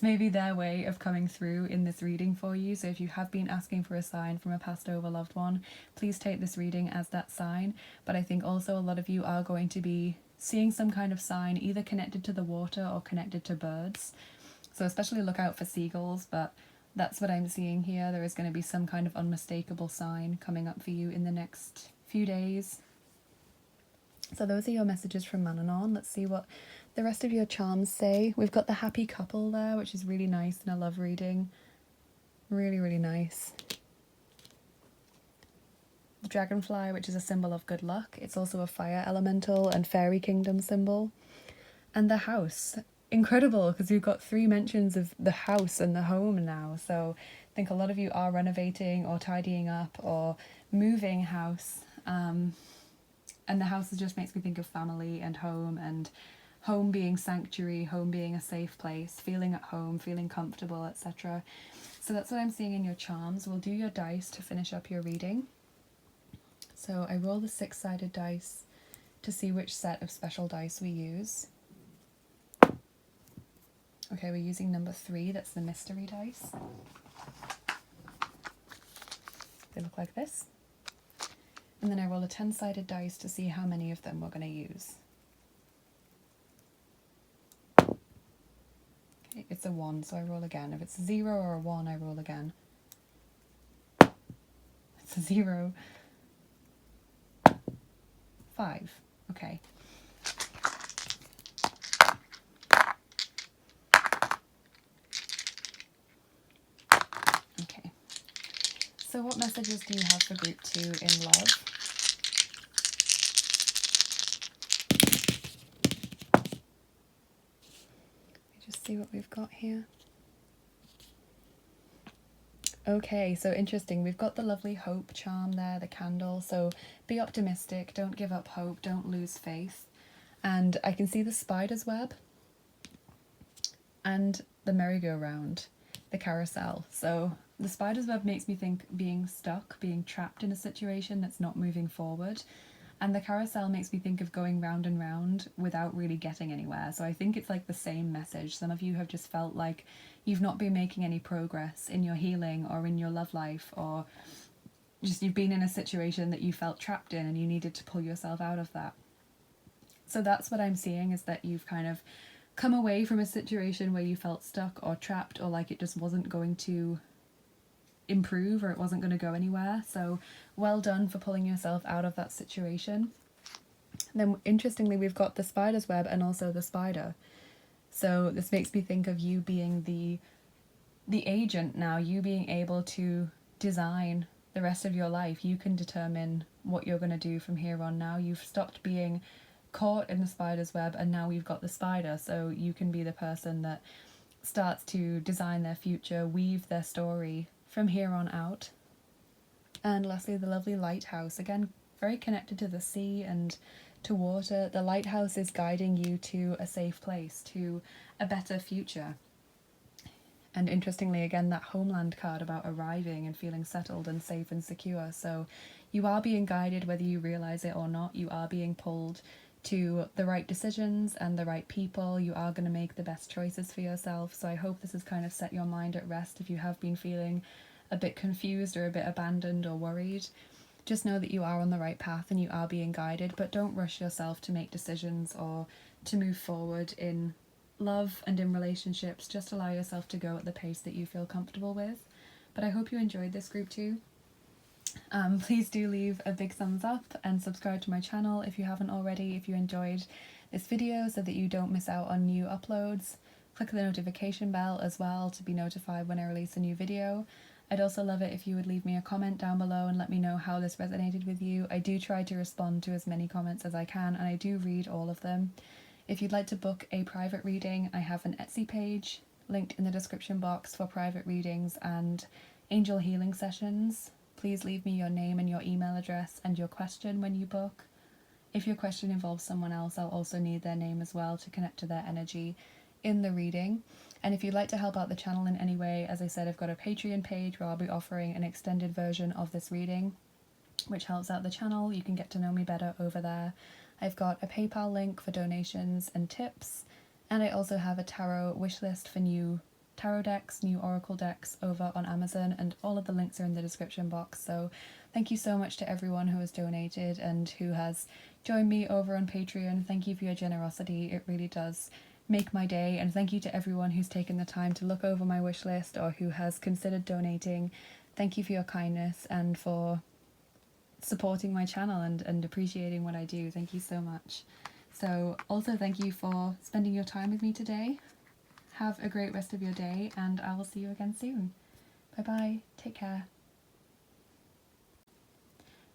may be their way of coming through in this reading for you. So if you have been asking for a sign from a passed over loved one, please take this reading as that sign. But I think also a lot of you are going to be seeing some kind of sign either connected to the water or connected to birds. So especially look out for seagulls, but that's what I'm seeing here. There is going to be some kind of unmistakable sign coming up for you in the next few days. So those are your messages from Manannán. Let's see what the rest of your charms say. We've got the happy couple there, which is really nice in a love reading. Really, really nice. The dragonfly, which is a symbol of good luck. It's also a fire elemental and fairy kingdom symbol. And the house. Incredible, because we've got 3 mentions of the house and the home now. So I think a lot of you are renovating or tidying up or moving house. And the house just makes me think of family and home being sanctuary, home being a safe place, feeling at home, feeling comfortable, etc. So that's what I'm seeing in your charms. We'll do your dice to finish up your reading. So I roll the 6-sided dice to see which set of special dice we use. Okay, we're using number 3, that's the mystery dice. They look like this. And then I roll a 10-sided dice to see how many of them we're going to use. Okay, it's a 1, so I roll again. If it's a 0 or a 1, I roll again. It's a 0. 5. Okay. Okay. So what messages do you have for group 2 in love? See what we've got here. Okay, so interesting. We've got the lovely hope charm there, the candle. So be optimistic, don't give up hope, don't lose faith. And I can see the spider's web and the merry-go-round, the carousel. So the spider's web makes me think being stuck, being trapped in a situation that's not moving forward. And the carousel makes me think of going round and round without really getting anywhere. So I think it's like the same message. Some of you have just felt like you've not been making any progress in your healing or in your love life, or just you've been in a situation that you felt trapped in and you needed to pull yourself out of that. So that's what I'm seeing, is that you've kind of come away from a situation where you felt stuck or trapped, or like it just wasn't going to improve or it wasn't going to go anywhere. So well done for pulling yourself out of that situation. And then interestingly, we've got the spider's web and also the spider. So this makes me think of you being the agent now, you being able to design the rest of your life. You can determine what you're going to do from here on now. You've stopped being caught in the spider's web and now we've got the spider. So you can be the person that starts to design their future, weave their story from here on out. And lastly, the lovely lighthouse, again very connected to the sea and to water. The lighthouse is guiding you to a safe place, to a better future. And interestingly, again, that homeland card about arriving and feeling settled and safe and secure. So you are being guided, whether you realize it or not. You are being pulled to the right decisions and the right people. You are going to make the best choices for yourself. So I hope this has kind of set your mind at rest if you have been feeling a bit confused or a bit abandoned or worried, just know that you are on the right path and you are being guided, but don't rush yourself to make decisions or to move forward in love and in relationships. Just allow yourself to go at the pace that you feel comfortable with. But I hope you enjoyed this group too. Please do leave a big thumbs up and subscribe to my channel if you haven't already, if you enjoyed this video, so that you don't miss out on new uploads. Click the notification bell as well to be notified when I release a new video. I'd also love it if you would leave me a comment down below and let me know how this resonated with you. I do try to respond to as many comments as I can, and I do read all of them. If you'd like to book a private reading, I have an Etsy page linked in the description box for private readings and angel healing sessions. Please leave me your name and your email address and your question when you book. If your question involves someone else, I'll also need their name as well to connect to their energy in the reading. And if you'd like to help out the channel in any way, as I said, I've got a Patreon page where I'll be offering an extended version of this reading, which helps out the channel. You can get to know me better over there. I've got a PayPal link for donations and tips, and I also have a tarot wish list for new tarot decks, new oracle decks over on Amazon, and all of the links are in the description box. So thank you so much to everyone who has donated and who has joined me over on Patreon. Thank you for your generosity. It really does make my day, and thank you to everyone who's taken the time to look over my wish list or who has considered donating. Thank you for your kindness and for supporting my channel and appreciating what I do. Thank you so much. So also thank you for spending your time with me today. Have a great rest of your day, and I will see you again soon. Bye bye, take care.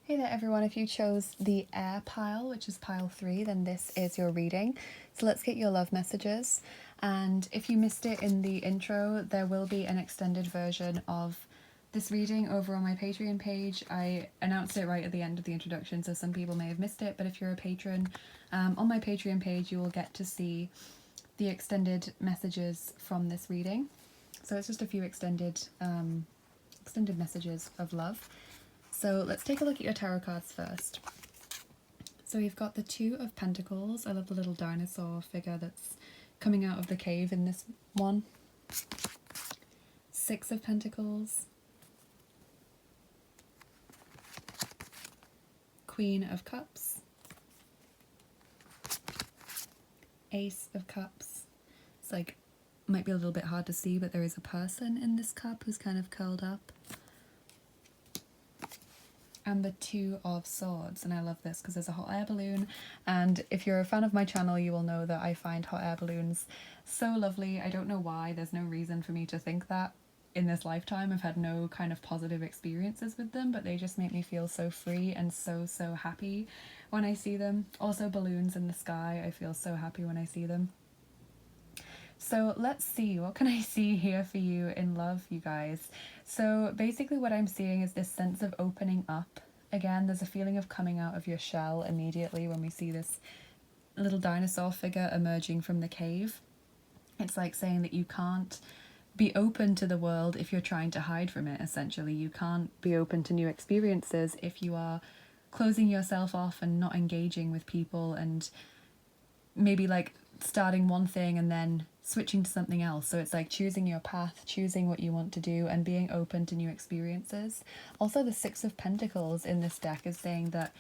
Hey there everyone, if you chose the air pile, which is pile 3, then this is your reading. So let's get your love messages. And if you missed it in the intro, there will be an extended version of this reading over on my Patreon page. I announced it right at the end of the introduction, so some people may have missed it, but if you're a patron, on my Patreon page you will get to see the extended messages from this reading. So it's just a few extended messages of love. So let's take a look at your tarot cards first. So we've got the 2 of Pentacles. I love the little dinosaur figure that's coming out of the cave in this one. 6 of Pentacles. Queen of Cups. Ace of Cups. It's like, might be a little bit hard to see, but there is a person in this cup who's kind of curled up. And the 2 of Swords, and I love this because there's a hot air balloon, and if you're a fan of my channel you will know that I find hot air balloons so lovely. I don't know why, there's no reason for me to think that in this lifetime. I've had no kind of positive experiences with them, but they just make me feel so free and so happy when I see them. Also balloons in the sky, I feel so happy when I see them. So let's see, what can I see here for you in love, you guys? So basically what I'm seeing is this sense of opening up. Again, there's a feeling of coming out of your shell immediately when we see this little dinosaur figure emerging from the cave. It's like saying that you can't be open to the world if you're trying to hide from it, essentially. You can't be open to new experiences if you are closing yourself off and not engaging with people, and maybe like starting one thing and then switching to something else. So it's like choosing your path, choosing what you want to do, and being open to new experiences. Also, the 6 of Pentacles in this deck is saying that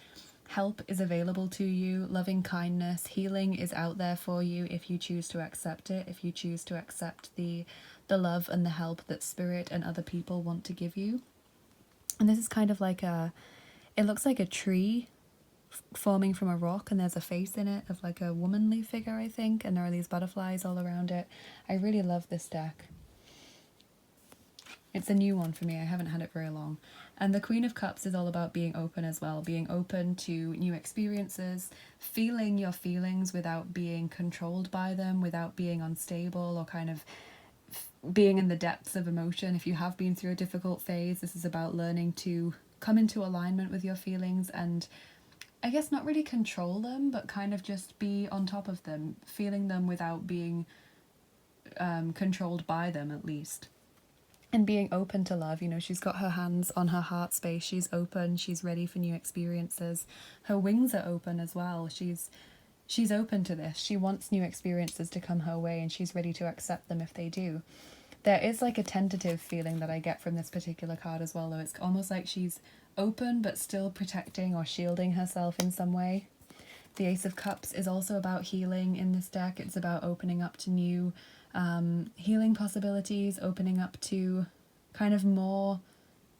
help is available to you, loving kindness, healing is out there for you if you choose to accept it, if you choose to accept the love and the help that spirit and other people want to give you. And this is kind of like it looks like a tree forming from a rock, and there's a face in it of like a womanly figure, I think, and there are these butterflies all around it. I really love this deck. It's a new one for me, I haven't had it very long. And the Queen of Cups is all about being open as well, being open to new experiences, feeling your feelings without being controlled by them, without being unstable or kind of being in the depths of emotion. If you have been through a difficult phase, this is about learning to come into alignment with your feelings and I guess not really control them, but kind of just be on top of them, feeling them without being controlled by them, at least. And being open to love. You know, she's got her hands on her heart space, she's open, she's ready for new experiences. Her wings are open as well. She's open to this. She wants new experiences to come her way, and she's ready to accept them if they do. There is like a tentative feeling that I get from this particular card as well, though. It's almost like she's open but still protecting or shielding herself in some way. The Ace of Cups is also about healing in this deck. It's about opening up to new healing possibilities, opening up to kind of more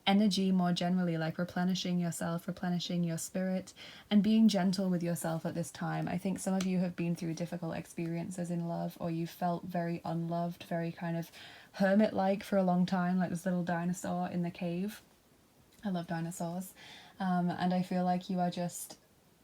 energy more generally, like replenishing yourself, replenishing your spirit, and being gentle with yourself at this time. I think some of you have been through difficult experiences in love, or you felt very unloved, very kind of hermit-like for a long time, like this little dinosaur in the cave. I love dinosaurs. And I feel like you are just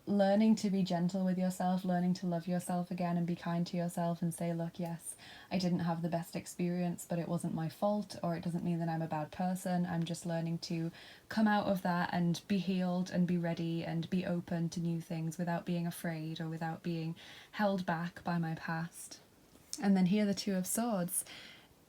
learning to be gentle with yourself, learning to love yourself again and be kind to yourself and say, look, yes, I didn't have the best experience, but it wasn't my fault, or it doesn't mean that I'm a bad person. I'm just learning to come out of that and be healed and be ready and be open to new things without being afraid or without being held back by my past. And then here, the Two of Swords.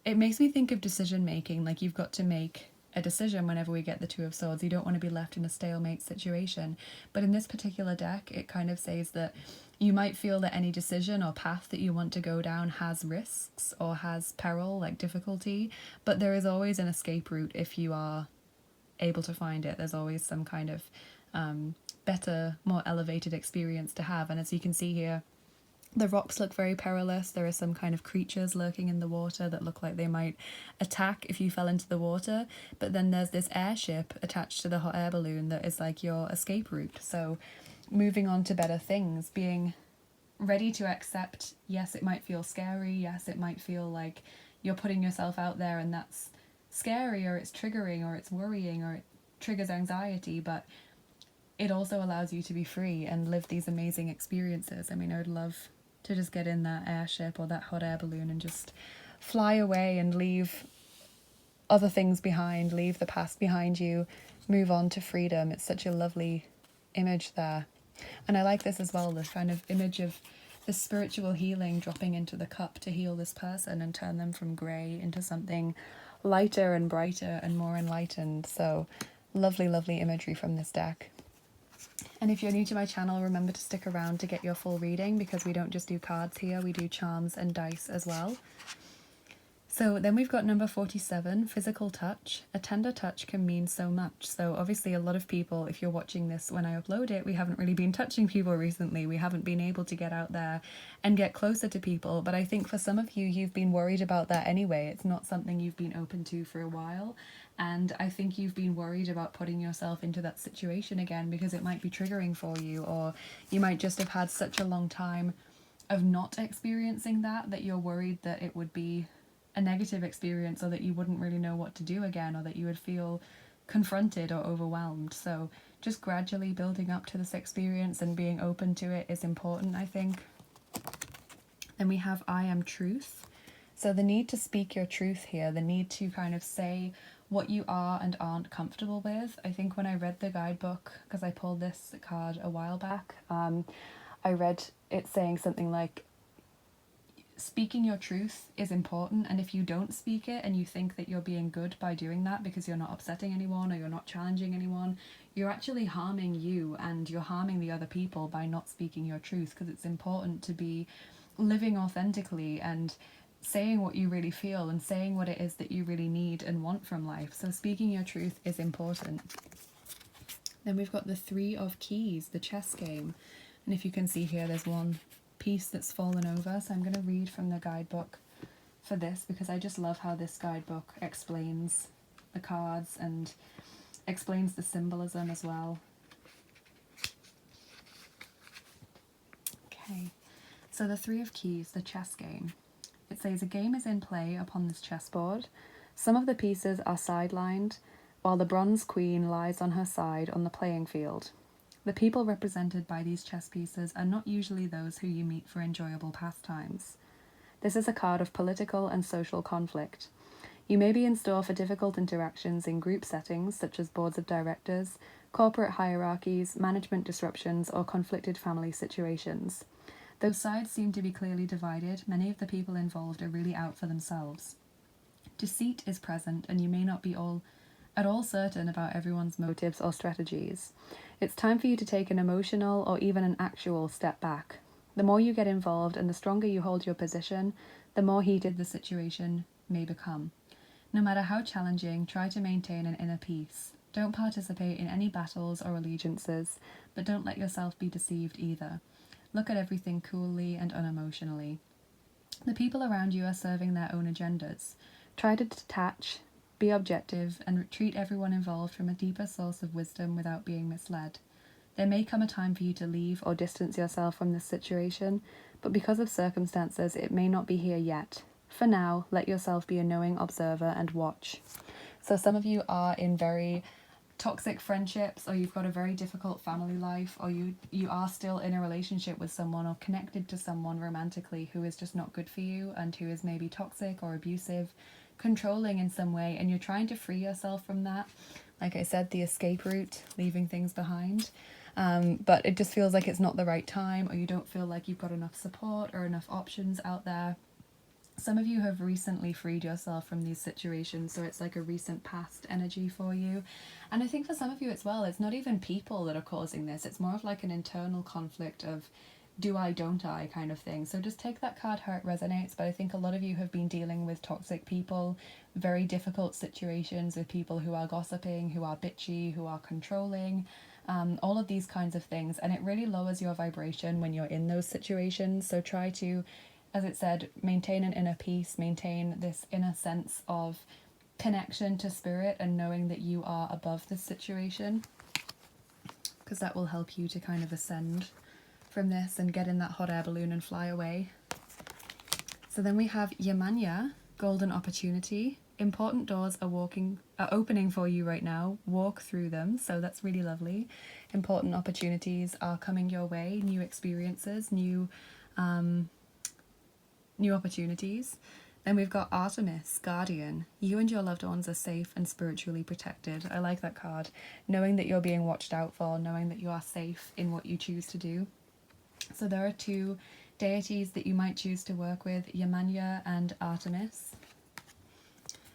It makes me think of decision making, like you've got to make a decision whenever we get the Two of Swords. You don't want to be left in a stalemate situation. But in this particular deck, it kind of says that you might feel that any decision or path that you want to go down has risks or has peril, like difficulty, but there is always an escape route if you are able to find it. There's always some kind of better, more elevated experience to have. And as you can see here, the rocks look very perilous. There are some kind of creatures lurking in the water that look like they might attack if you fell into the water. But then there's this airship attached to the hot air balloon that is like your escape route. So moving on to better things, being ready to accept, yes, it might feel scary. Yes, it might feel like you're putting yourself out there and that's scary, or it's triggering, or it's worrying, or it triggers anxiety. But it also allows you to be free and live these amazing experiences. I mean, I would love to just get in that airship or that hot air balloon and just fly away and leave other things behind, leave the past behind you, move on to freedom. It's such a lovely image there. And I like this as well, this kind of image of the spiritual healing dropping into the cup to heal this person and turn them from grey into something lighter and brighter and more enlightened. So lovely, lovely imagery from this deck. And if you're new to my channel, remember to stick around to get your full reading, because we don't just do cards here, we do charms and dice as well. So then we've got number 47, physical touch. A tender touch can mean so much. So obviously a lot of people, if you're watching this when I upload it, we haven't really been touching people recently. We haven't been able to get out there and get closer to people. But I think for some of you, you've been worried about that anyway. It's not something you've been open to for a while. And I think you've been worried about putting yourself into that situation again because it might be triggering for you, or you might just have had such a long time of not experiencing that you're worried that it would be a negative experience, or that you wouldn't really know what to do again, or that you would feel confronted or overwhelmed. So just gradually building up to this experience and being open to it is important, I think. Then we have I am truth. So the need to speak your truth here, the need to kind of say what you are and aren't comfortable with. I think when I read the guidebook, because I pulled this card a while back, I read it saying something like, speaking your truth is important, and if you don't speak it and you think that you're being good by doing that because you're not upsetting anyone or you're not challenging anyone, you're actually harming you and you're harming the other people by not speaking your truth, because it's important to be living authentically and saying what you really feel and saying what it is that you really need and want from life. So speaking your truth is important. Then we've got the Three of Keys, the chess game. And if you can see here, there's one piece that's fallen over. So I'm going to read from the guidebook for this, because I just love how this guidebook explains the cards and explains the symbolism as well. Okay, so the Three of Keys, the chess game. It says a game is in play upon this chessboard. Some of the pieces are sidelined, while the bronze queen lies on her side on the playing field. The people represented by these chess pieces are not usually those who you meet for enjoyable pastimes. This is a card of political and social conflict. You may be in store for difficult interactions in group settings such as boards of directors, corporate hierarchies, management disruptions, or conflicted family situations. Though sides seem to be clearly divided, many of the people involved are really out for themselves. Deceit is present, and you may not be at all certain about everyone's motives or strategies. It's time for you to take an emotional or even an actual step back. The more you get involved and the stronger you hold your position, the more heated the situation may become. No matter how challenging, try to maintain an inner peace. Don't participate in any battles or allegiances, but don't let yourself be deceived either. Look at everything coolly and unemotionally. The people around you are serving their own agendas. Try to detach, be objective, and treat everyone involved from a deeper source of wisdom without being misled. There may come a time for you to leave or distance yourself from this situation, but because of circumstances, it may not be here yet. For now, let yourself be a knowing observer and watch. So some of you are in very toxic friendships, or you've got a very difficult family life, or you are still in a relationship with someone or connected to someone romantically who is just not good for you and who is maybe toxic or abusive, controlling in some way, and you're trying to free yourself from that. Like I said, the escape route, leaving things behind. But it just feels like it's not the right time, or you don't feel like you've got enough support or enough options out there. Some of you have recently freed yourself from these situations, so it's like a recent past energy for you. And I think for some of you as well, it's not even people that are causing this, it's more of like an internal conflict of do I, don't I kind of thing. So just take that card how it resonates, but I think a lot of you have been dealing with toxic people, very difficult situations with people who are gossiping, who are bitchy, who are controlling, all of these kinds of things, and it really lowers your vibration when you're in those situations. So try to, as it said, maintain an inner peace, maintain this inner sense of connection to spirit and knowing that you are above this situation, because that will help you to kind of ascend from this and get in that hot air balloon and fly away. So then we have Yamanya, golden opportunity. Important doors are opening for you right now. Walk through them. So that's really lovely. Important opportunities are coming your way. New experiences, new opportunities. Then we've got Artemis, guardian. You and your loved ones are safe and spiritually protected. I like that card. Knowing that you're being watched out for, knowing that you are safe in what you choose to do. So there are two deities that you might choose to work with, Yamanya and Artemis.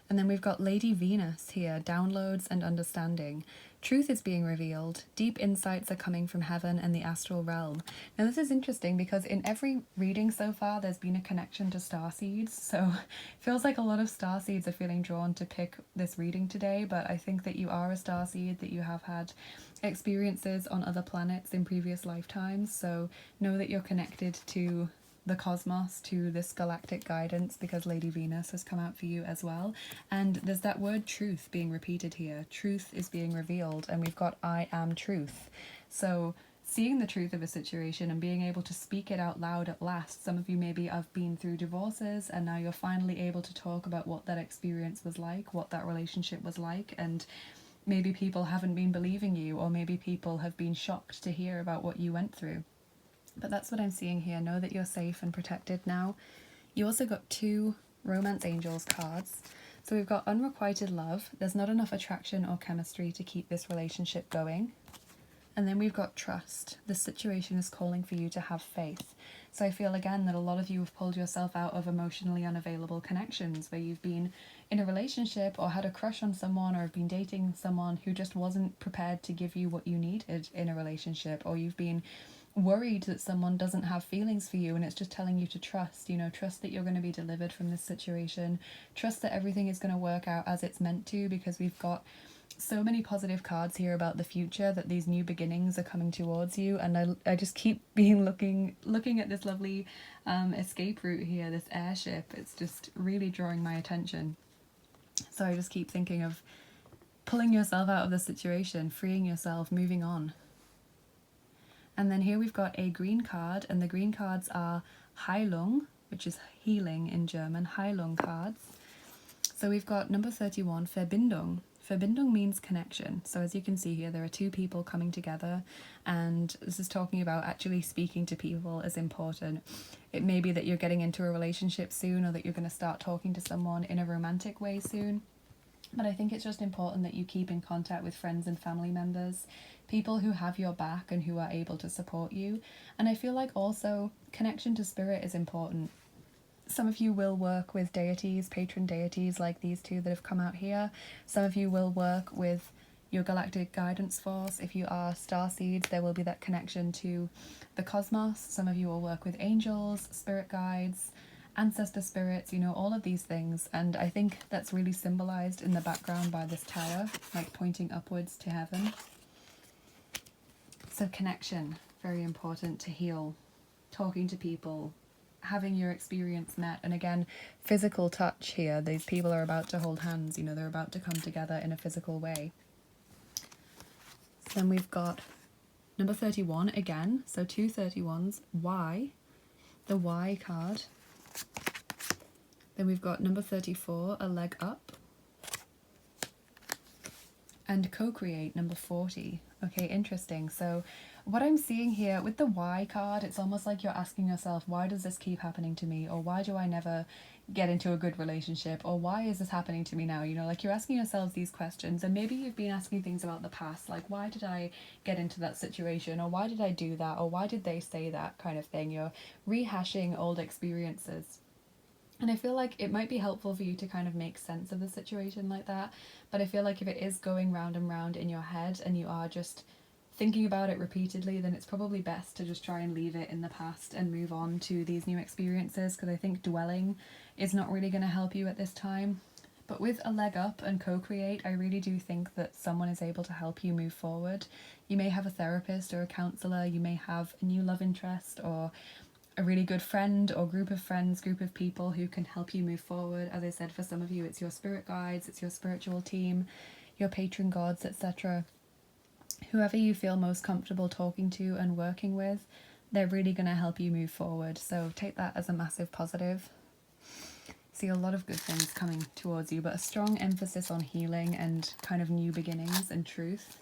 And then we've got Lady Venus here, downloads and understanding. Truth is being revealed. Deep insights are coming from heaven and the astral realm. Now this is interesting because in every reading so far there's been a connection to starseeds. So it feels like a lot of starseeds are feeling drawn to pick this reading today, but I think that you are a starseed, that you have had experiences on other planets in previous lifetimes. So know that you're connected to the cosmos, to this galactic guidance, because Lady Venus has come out for you as well. And there's that word truth being repeated here. Truth is being revealed, and we've got I am truth. So seeing the truth of a situation and being able to speak it out loud at last. Some of you maybe have been through divorces and now you're finally able to talk about what that experience was like, what that relationship was like, and maybe people haven't been believing you, or maybe people have been shocked to hear about what you went through. But that's what I'm seeing here. Know that you're safe and protected now. You also got two Romance Angels cards. So we've got unrequited love. There's not enough attraction or chemistry to keep this relationship going. And then we've got trust. This situation is calling for you to have faith. So I feel again that a lot of you have pulled yourself out of emotionally unavailable connections where you've been in a relationship or had a crush on someone or have been dating someone who just wasn't prepared to give you what you needed in a relationship, or you've been worried that someone doesn't have feelings for you and it's just telling you to trust, trust that you're going to be delivered from this situation, trust that everything is going to work out as it's meant to, because we've got so many positive cards here about the future, that these new beginnings are coming towards you. And I just keep being looking at this lovely escape route here, this airship. It's just really drawing my attention. So I just keep thinking of pulling yourself out of the situation, freeing yourself, moving on. And then here we've got a green card, and the green cards are Heilung, which is healing in German, Heilung cards. So we've got number 31, Verbindung. Verbindung means connection. So as you can see here, there are two people coming together, and this is talking about actually speaking to people is important. It may be that you're getting into a relationship soon, or that you're going to start talking to someone in a romantic way soon. But I think it's just important that you keep in contact with friends and family members, people who have your back and who are able to support you. And I feel like also connection to spirit is important. Some of you will work with deities, patron deities like these two that have come out here. Some of you will work with your galactic guidance force. If you are starseeds, there will be that connection to the cosmos. Some of you will work with angels, spirit guides, ancestor spirits, you know, all of these things. And I think that's really symbolized in the background by this tower, like pointing upwards to heaven. So connection, very important to heal, talking to people, having your experience met. And again, physical touch here. These people are about to hold hands, you know, they're about to come together in a physical way. So then we've got number 31 again, so 2 31s, Y, the Y card. Then we've got number 34, a leg up. And co-create, number 40. Okay, interesting. So what I'm seeing here with the Y card, it's almost like you're asking yourself, why does this keep happening to me? Or why do I never get into a good relationship? Or why is this happening to me now? You know, like you're asking yourselves these questions, and maybe you've been asking things about the past, like why did I get into that situation? Or why did I do that? Or why did they say that, kind of thing? You're rehashing old experiences. And I feel like it might be helpful for you to kind of make sense of the situation like that. But I feel like if it is going round and round in your head and you are just thinking about it repeatedly, then it's probably best to just try and leave it in the past and move on to these new experiences, because I think dwelling is not really going to help you at this time. But with a leg up and co-create, I really do think that someone is able to help you move forward. You may have a therapist or a counsellor, you may have a new love interest or a really good friend or group of friends, group of people who can help you move forward. As I said, for some of you, it's your spirit guides, it's your spiritual team, your patron gods, etc. Whoever you feel most comfortable talking to and working with, they're really going to help you move forward. So take that as a massive positive. See a lot of good things coming towards you, but a strong emphasis on healing and kind of new beginnings and truth.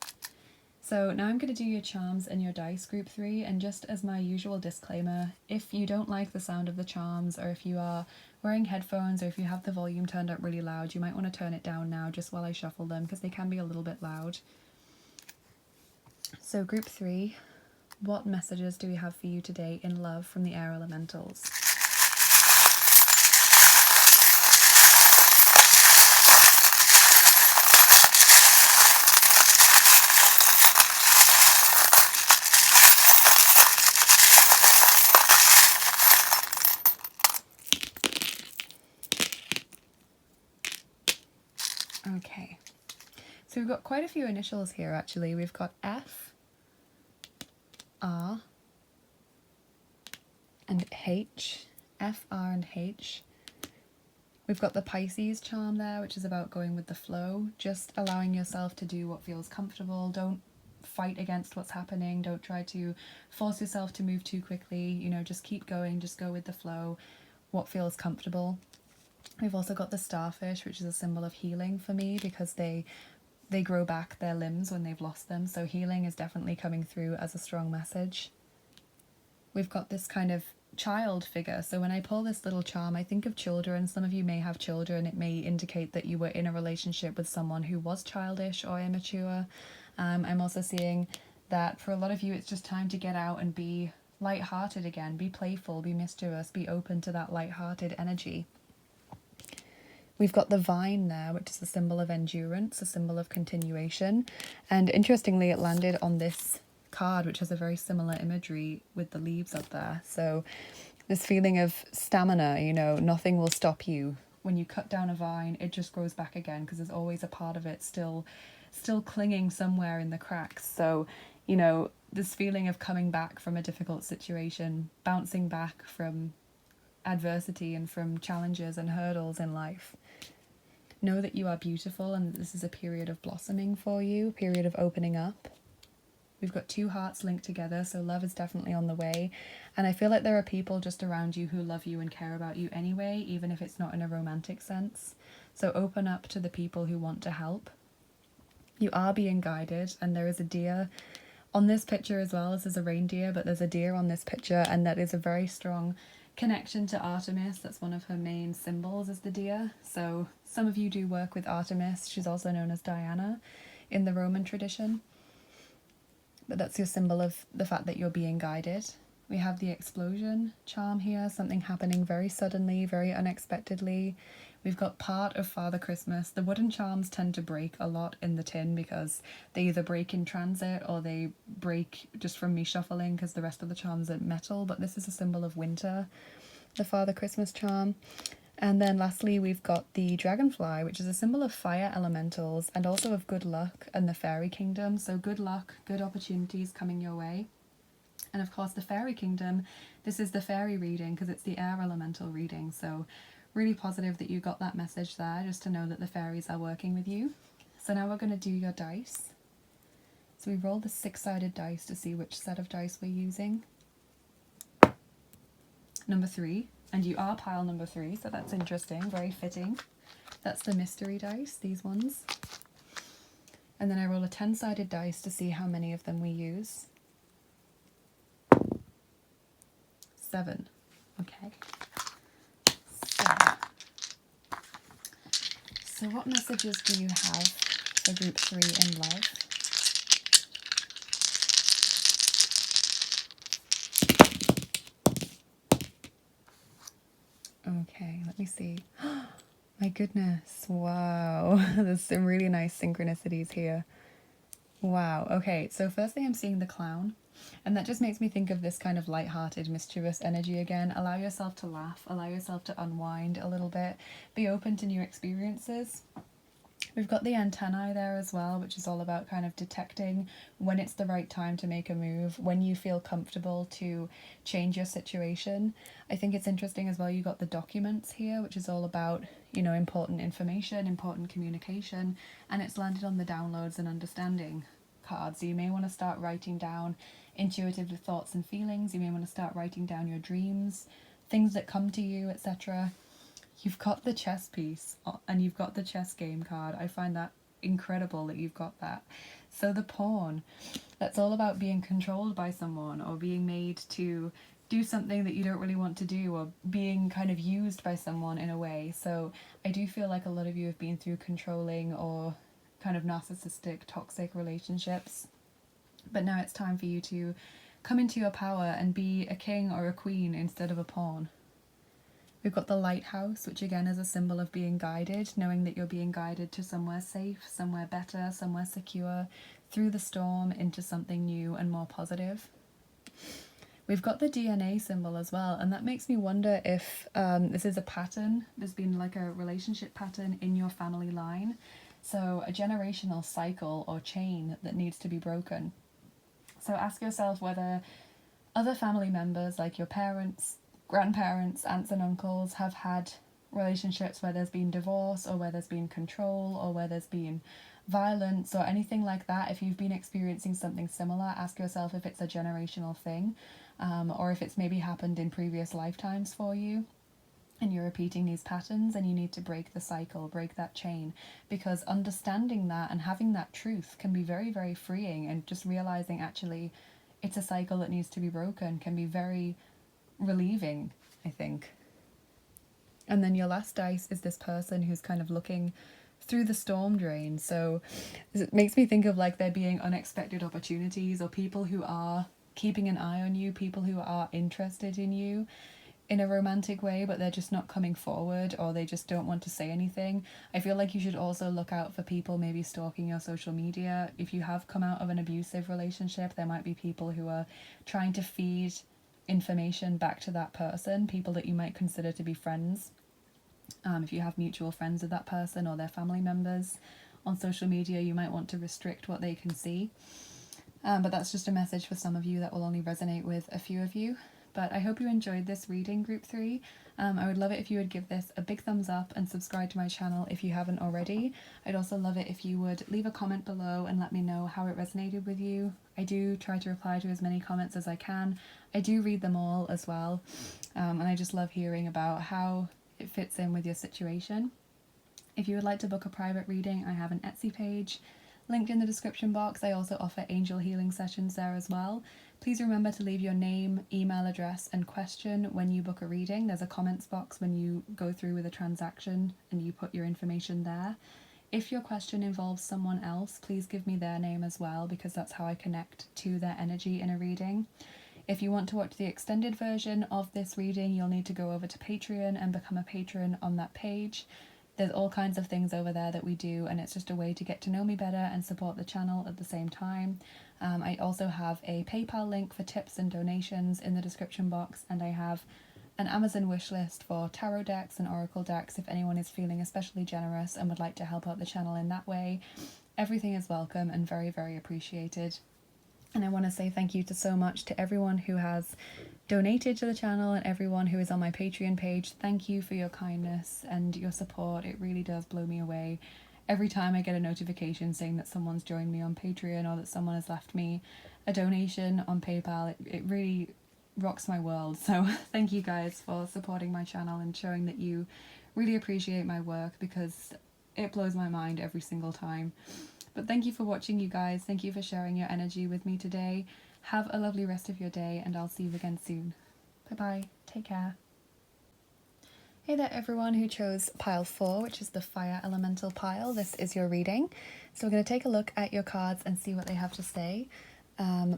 So now I'm going to do your charms and your dice, group 3, and just as my usual disclaimer, if you don't like the sound of the charms, or if you are wearing headphones, or if you have the volume turned up really loud, you might want to turn it down now just while I shuffle them, because they can be a little bit loud. So group 3, what messages do we have for you today in love from the air elementals? Okay, so we've got quite a few initials here actually. We've got F, R, and H. F, R, and H. We've got the Pisces charm there, which is about going with the flow, just allowing yourself to do what feels comfortable. Don't fight against what's happening. Don't try to force yourself to move too quickly. You know, just keep going, just go with the flow, what feels comfortable. We've also got the starfish, which is a symbol of healing for me, because they grow back their limbs when they've lost them. So healing is definitely coming through as a strong message. We've got this kind of child figure. So when I pull this little charm, I think of children. Some of you may have children. It may indicate that you were in a relationship with someone who was childish or immature. I'm also seeing that for a lot of you, it's just time to get out and be lighthearted again, be playful, be mischievous, be open to that lighthearted energy. We've got the vine there, which is a symbol of endurance, a symbol of continuation. And interestingly, it landed on this card, which has a very similar imagery with the leaves up there. So this feeling of stamina, you know, nothing will stop you. When you cut down a vine, it just grows back again, because there's always a part of it still clinging somewhere in the cracks. So, you know, this feeling of coming back from a difficult situation, bouncing back from adversity and from challenges and hurdles in life. Know that you are beautiful, and this is a period of blossoming for you, a period of opening up. We've got 2 hearts linked together, so love is definitely on the way. And I feel like there are people just around you who love you and care about you anyway, even if it's not in a romantic sense. So open up to the people who want to help. You are being guided, and there is a deer on this picture as well as there's a reindeer, but there's a deer on this picture, and that is a very strong connection to Artemis. That's one of her main symbols, is the deer. So some of you do work with Artemis. She's also known as Diana in the Roman tradition. But that's your symbol of the fact that you're being guided. We have the explosion charm here, something happening very suddenly, very unexpectedly. We've got part of Father Christmas. The wooden charms tend to break a lot in the tin because they either break in transit or they break just from me shuffling, because the rest of the charms are metal. But this is a symbol of winter. the Father Christmas charm. And then lastly, we've got the dragonfly, which is a symbol of fire elementals and also of good luck and the fairy kingdom. So good luck, good opportunities coming your way. And of course, the fairy kingdom, this is the fairy reading because it's the air elemental reading. So really positive that you got that message there, just to know that the fairies are working with you. So now we're going to do your dice. So we roll the 6-sided dice to see which set of dice we're using. Number 3. And you are pile number 3, so that's interesting, very fitting. That's the mystery dice, these ones. And then I roll a 10-sided dice to see how many of them we use. 7. Okay. So what messages do you have for group 3 in love? Okay, let me see. My goodness, wow. There's some really nice synchronicities here. Wow, okay, so firstly I'm seeing the clown, and that just makes me think of this kind of light-hearted, mischievous energy again. Allow yourself to laugh, allow yourself to unwind a little bit, be open to new experiences. We've got the antennae there as well, which is all about kind of detecting when it's the right time to make a move, when you feel comfortable to change your situation. I think it's interesting as well, you got the documents here, which is all about, you know, important information, important communication, and it's landed on the downloads and understanding card. So you may want to start writing down intuitive thoughts and feelings, you may want to start writing down your dreams, things that come to you, etc. You've got the chess piece and you've got the chess game card. I find that incredible that you've got that. So the pawn, that's all about being controlled by someone or being made to do something that you don't really want to do, or being kind of used by someone in a way. So I do feel like a lot of you have been through controlling or kind of narcissistic, toxic relationships. But now it's time for you to come into your power and be a king or a queen instead of a pawn. We've got the lighthouse, which again is a symbol of being guided, knowing that you're being guided to somewhere safe, somewhere better, somewhere secure, through the storm into something new and more positive. We've got the DNA symbol as well, and that makes me wonder if this is a pattern. There's been like a relationship pattern in your family line. So a generational cycle or chain that needs to be broken. So ask yourself whether other family members, like your parents, grandparents, aunts and uncles, have had relationships where there's been divorce or where there's been control or where there's been violence or anything like that. If you've been experiencing something similar, ask yourself if it's a generational thing, or if it's maybe happened in previous lifetimes for you and you're repeating these patterns and you need to break the cycle, break that chain, because understanding that and having that truth can be very, very freeing, and just realizing actually it's a cycle that needs to be broken can be very relieving, I think. And then your last dice is this person who's kind of looking through the storm drain. So it makes me think of like there being unexpected opportunities or people who are keeping an eye on you, people who are interested in you in a romantic way, but they're just not coming forward, or they just don't want to say anything. I feel like you should also look out for people maybe stalking your social media. If you have come out of an abusive relationship, there might be people who are trying to feed information back to that person, people that you might consider to be friends. If you have mutual friends with that person or their family members on social media, you might want to restrict what they can see. But that's just a message for some of you that will only resonate with a few of you. But I hope you enjoyed this reading, Group 3. I would love it if you would give this a big thumbs up and subscribe to my channel if you haven't already. I'd also love it if you would leave a comment below and let me know how it resonated with you. I do try to reply to as many comments as I can. I do read them all as well. And I just love hearing about how it fits in with your situation. If you would like to book a private reading, I have an Etsy page linked in the description box. I also offer angel healing sessions there as well. Please remember to leave your name, email address and question when you book a reading. There's a comments box when you go through with a transaction and you put your information there. If your question involves someone else, please give me their name as well, because that's how I connect to their energy in a reading. If you want to watch the extended version of this reading, you'll need to go over to Patreon and become a patron on that page. There's all kinds of things over there that we do, and it's just a way to get to know me better and support the channel at the same time. I also have a PayPal link for tips and donations in the description box, and I have an Amazon wish list for tarot decks and oracle decks if anyone is feeling especially generous and would like to help out the channel in that way. Everything is welcome and very, very appreciated. And I want to say thank you so much to everyone who has donated to the channel and everyone who is on my Patreon page. Thank you for your kindness and your support. It really does blow me away. Every time I get a notification saying that someone's joined me on Patreon or that someone has left me a donation on PayPal, it really rocks my world. So thank you guys for supporting my channel and showing that you really appreciate my work, because it blows my mind every single time. But thank you for watching, you guys. Thank you for sharing your energy with me today. Have a lovely rest of your day, and I'll see you again soon. Bye bye. Take care. Hey there, everyone who chose pile 4, which is the fire elemental pile. This is your reading. So we're going to take a look at your cards and see what they have to say.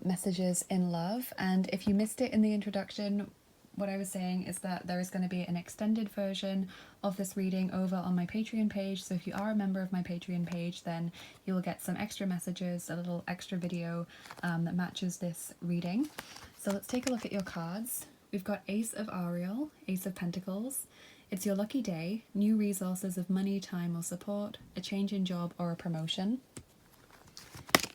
Messages in love. And if you missed it in the introduction, what I was saying is that there is going to be an extended version of this reading over on my Patreon page. So if you are a member of my Patreon page, then you will get some extra messages, a little extra video that matches this reading. So let's take a look at your cards. We've got Ace of Ariel, Ace of Pentacles. It's your lucky day, new resources of money, time or support, a change in job or a promotion.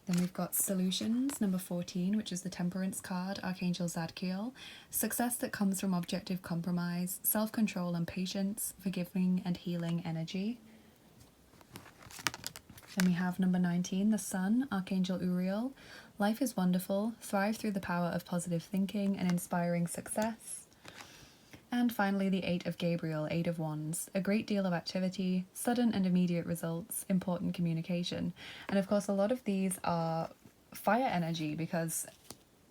Then we've got Solutions, number 14, which is the Temperance card, Archangel Zadkiel. Success that comes from objective compromise, self-control and patience, forgiving and healing energy. Then we have number 19, the Sun, Archangel Uriel. Life is wonderful, thrive through the power of positive thinking and inspiring success. And finally, the 8 of Gabriel, 8 of Wands. A great deal of activity, sudden and immediate results, important communication. And of course, a lot of these are fire energy, because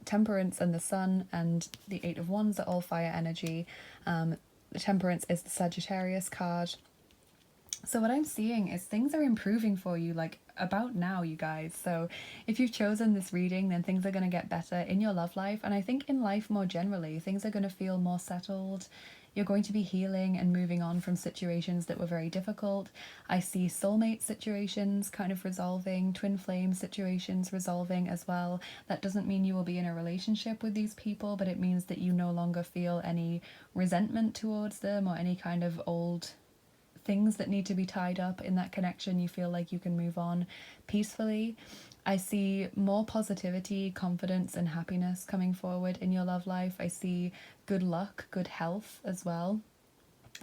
Temperance and the Sun and the 8 of Wands are all fire energy. The Temperance is the Sagittarius card. So what I'm seeing is things are improving for you, like about now, you guys. So if you've chosen this reading, then things are going to get better in your love life. And I think in life more generally, things are going to feel more settled. You're going to be healing and moving on from situations that were very difficult. I see soulmate situations kind of resolving, twin flame situations resolving as well. That doesn't mean you will be in a relationship with these people, but it means that you no longer feel any resentment towards them or any kind of old things that need to be tied up in that connection. You feel like you can move on peacefully. I see more positivity, confidence and happiness coming forward in your love life. I see good luck, good health as well.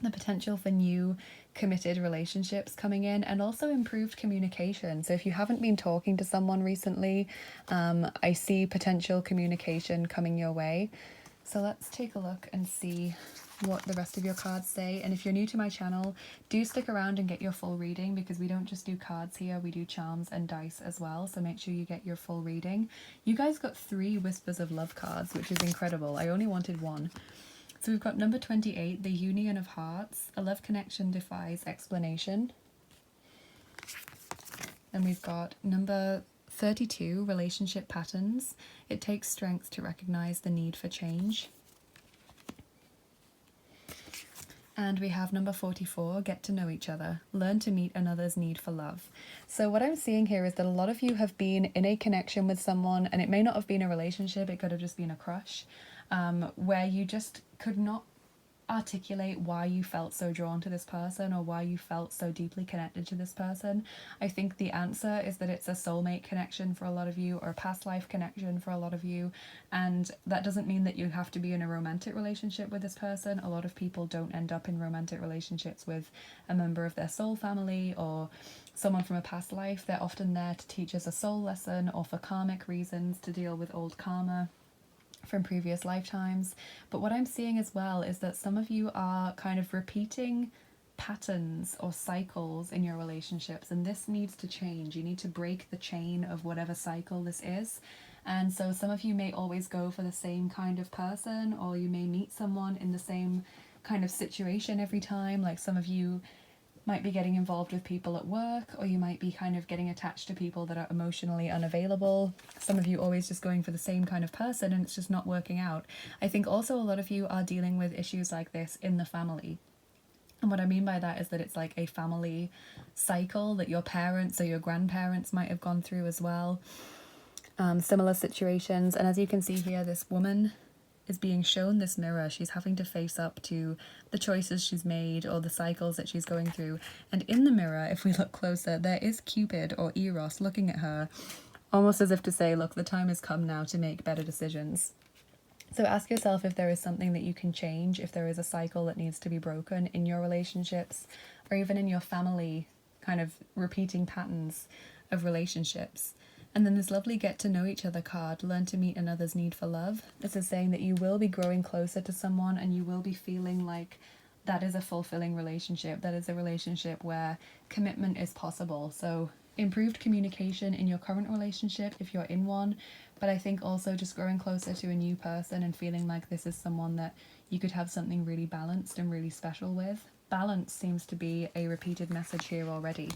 The potential for new committed relationships coming in, and also improved communication. So if you haven't been talking to someone recently, I see potential communication coming your way. So let's take a look and see what the rest of your cards say. And if you're new to my channel, do stick around and get your full reading, because we don't just do cards here, we do charms and dice as well. So make sure you get your full reading. You guys got 3 Whispers of Love cards, which is incredible. I only wanted 1. So we've got number 28, the Union of Hearts. A love connection defies explanation. Then we've got number 32, relationship patterns. It takes strength to recognize the need for change. And we have number 44, get to know each other. Learn to meet another's need for love. So what I'm seeing here is that a lot of you have been in a connection with someone, and it may not have been a relationship, it could have just been a crush, where you just could not articulate why you felt so drawn to this person or why you felt so deeply connected to this person. I think the answer is that it's a soulmate connection for a lot of you, or a past life connection for a lot of you, and that doesn't mean that you have to be in a romantic relationship with this person. A lot of people don't end up in romantic relationships with a member of their soul family or someone from a past life. They're often there to teach us a soul lesson or for karmic reasons, to deal with old karma from previous lifetimes. But what I'm seeing as well is that some of you are kind of repeating patterns or cycles in your relationships, and this needs to change. You need to break the chain of whatever cycle this is. And so some of you may always go for the same kind of person, or you may meet someone in the same kind of situation every time. Like some of you might be getting involved with people at work, or you might be kind of getting attached to people that are emotionally unavailable. Some of you always just going for the same kind of person and it's just not working out. I think also a lot of you are dealing with issues like this in the family. And what I mean by that is that it's like a family cycle that your parents or your grandparents might have gone through as well. Similar situations. And as you can see here, this woman is being shown this mirror. She's having to face up to the choices she's made or the cycles that she's going through. And in the mirror, if we look closer, there is Cupid or Eros looking at her, almost as if to say, look, the time has come now to make better decisions. So ask yourself if there is something that you can change, if there is a cycle that needs to be broken in your relationships, or even in your family, kind of repeating patterns of relationships. And then this lovely get to know each other card, learn to meet another's need for love. This is saying that you will be growing closer to someone and you will be feeling like that is a fulfilling relationship. That is a relationship where commitment is possible. So improved communication in your current relationship if you're in one, but I think also just growing closer to a new person and feeling like this is someone that you could have something really balanced and really special with. Balance seems to be a repeated message here already.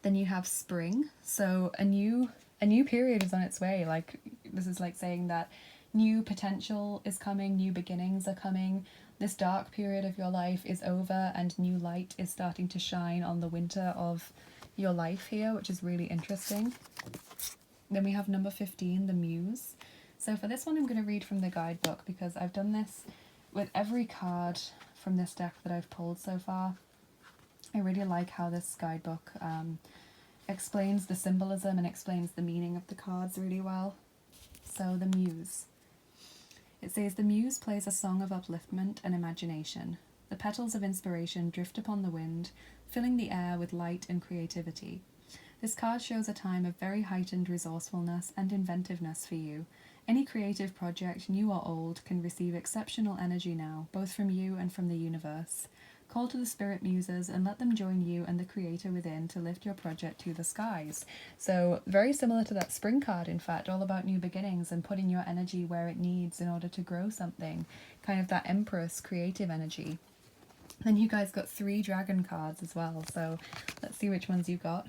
Then you have spring, so a new period is on its way. Like, this is like saying that new potential is coming, new beginnings are coming. This dark period of your life is over and new light is starting to shine on the winter of your life here, which is really interesting. Then we have number 15, the Muse. So for this one, I'm going to read from the guidebook because I've done this with every card from this deck that I've pulled so far. I really like how this guidebook explains the symbolism and explains the meaning of the cards really well. So the Muse. It says, the Muse plays a song of upliftment and imagination. The petals of inspiration drift upon the wind, filling the air with light and creativity. This card shows a time of very heightened resourcefulness and inventiveness for you. Any creative project, new or old, can receive exceptional energy now, both from you and from the universe. Call to the spirit muses and let them join you and the creator within to lift your project to the skies. So very similar to that spring card, in fact, all about new beginnings and putting your energy where it needs in order to grow something. Kind of that Empress creative energy. Then you guys got 3 dragon cards as well, so let's see which ones you got.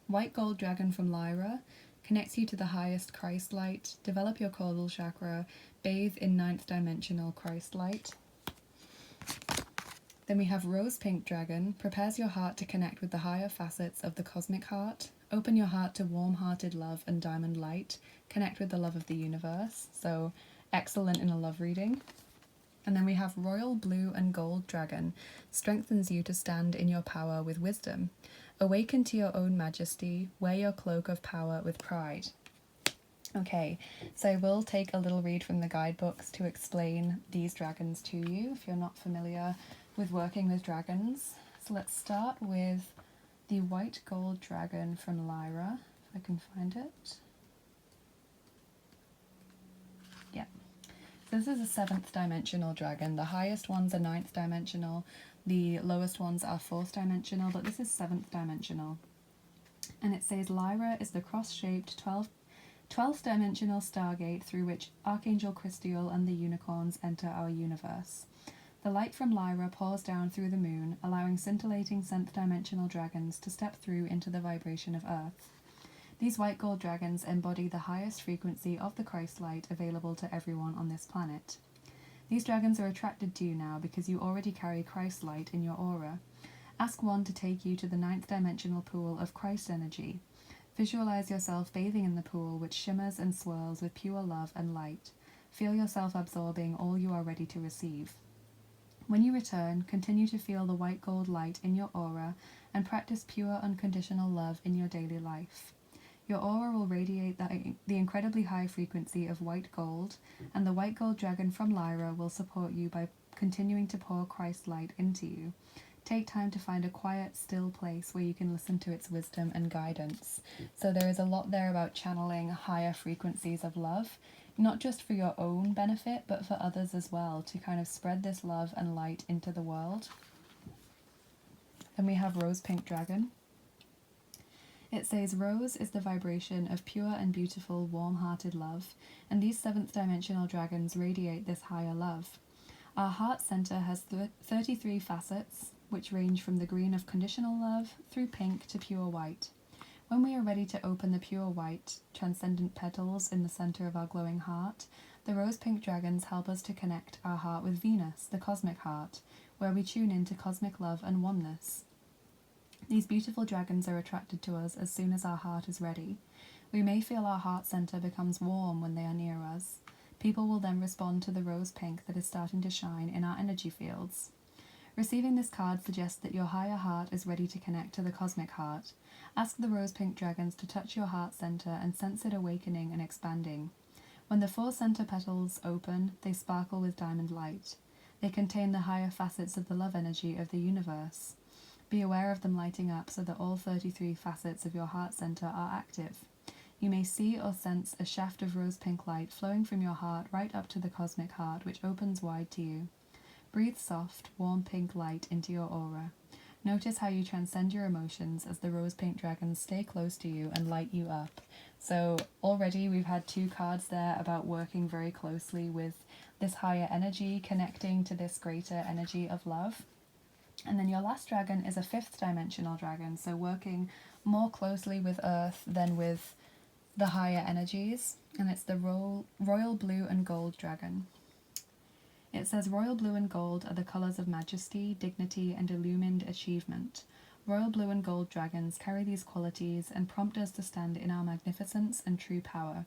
White Gold Dragon from Lyra connects you to the highest Christ light. Develop your caudal chakra. Bathe in 9th dimensional Christ light. Then we have Rose Pink Dragon. Prepares your heart to connect with the higher facets of the cosmic heart. Open your heart to warm-hearted love and diamond light. Connect with the love of the universe. So excellent in a love reading. And then we have Royal Blue and Gold Dragon. Strengthens you to stand in your power with wisdom. Awaken to your own majesty. Wear your cloak of power with pride. Okay, so I will take a little read from the guidebooks to explain these dragons to you if you're not familiar with working with dragons. So let's start with the White Gold Dragon from Lyra, if I can find it. Yeah. So this is a 7th dimensional dragon. The highest ones are 9th dimensional, the lowest ones are 4th dimensional, but this is 7th dimensional. And it says Lyra is the cross-shaped 12th dimensional stargate through which Archangel Christiel and the unicorns enter our universe. The light from Lyra pours down through the moon, allowing scintillating 10th dimensional dragons to step through into the vibration of Earth. These white gold dragons embody the highest frequency of the Christ light available to everyone on this planet. These dragons are attracted to you now because you already carry Christ light in your aura. Ask one to take you to the 9th dimensional pool of Christ energy. Visualize yourself bathing in the pool, which shimmers and swirls with pure love and light. Feel yourself absorbing all you are ready to receive. When you return, continue to feel the white gold light in your aura and practice pure unconditional love in your daily life. Your aura will radiate the incredibly high frequency of white gold, and the white gold dragon from Lyra will support you by continuing to pour Christ light into you. Take time to find a quiet, still place where you can listen to its wisdom and guidance. So there is a lot there about channeling higher frequencies of love, not just for your own benefit, but for others as well, to kind of spread this love and light into the world. Then we have Rose Pink Dragon. It says, Rose is the vibration of pure and beautiful, warm-hearted love, and these 7th dimensional dragons radiate this higher love. Our heart center has 33 facets, which range from the green of conditional love through pink to pure white. When we are ready to open the pure white, transcendent petals in the center of our glowing heart, the rose pink dragons help us to connect our heart with Venus, the cosmic heart, where we tune into cosmic love and oneness. These beautiful dragons are attracted to us as soon as our heart is ready. We may feel our heart center becomes warm when they are near us. People will then respond to the rose pink that is starting to shine in our energy fields. Receiving this card suggests that your higher heart is ready to connect to the cosmic heart. Ask the rose pink dragons to touch your heart center and sense it awakening and expanding. When the 4 center petals open, they sparkle with diamond light. They contain the higher facets of the love energy of the universe. Be aware of them lighting up so that all 33 facets of your heart center are active. You may see or sense a shaft of rose pink light flowing from your heart right up to the cosmic heart, which opens wide to you. Breathe soft, warm pink light into your aura. Notice how you transcend your emotions as the rose pink dragons stay close to you and light you up. So already we've had 2 cards there about working very closely with this higher energy, connecting to this greater energy of love. And then your last dragon is a 5th dimensional dragon, so working more closely with Earth than with the higher energies, and it's the royal blue and gold dragon. It says, royal blue and gold are the colours of majesty, dignity, and illumined achievement. Royal blue and gold dragons carry these qualities and prompt us to stand in our magnificence and true power.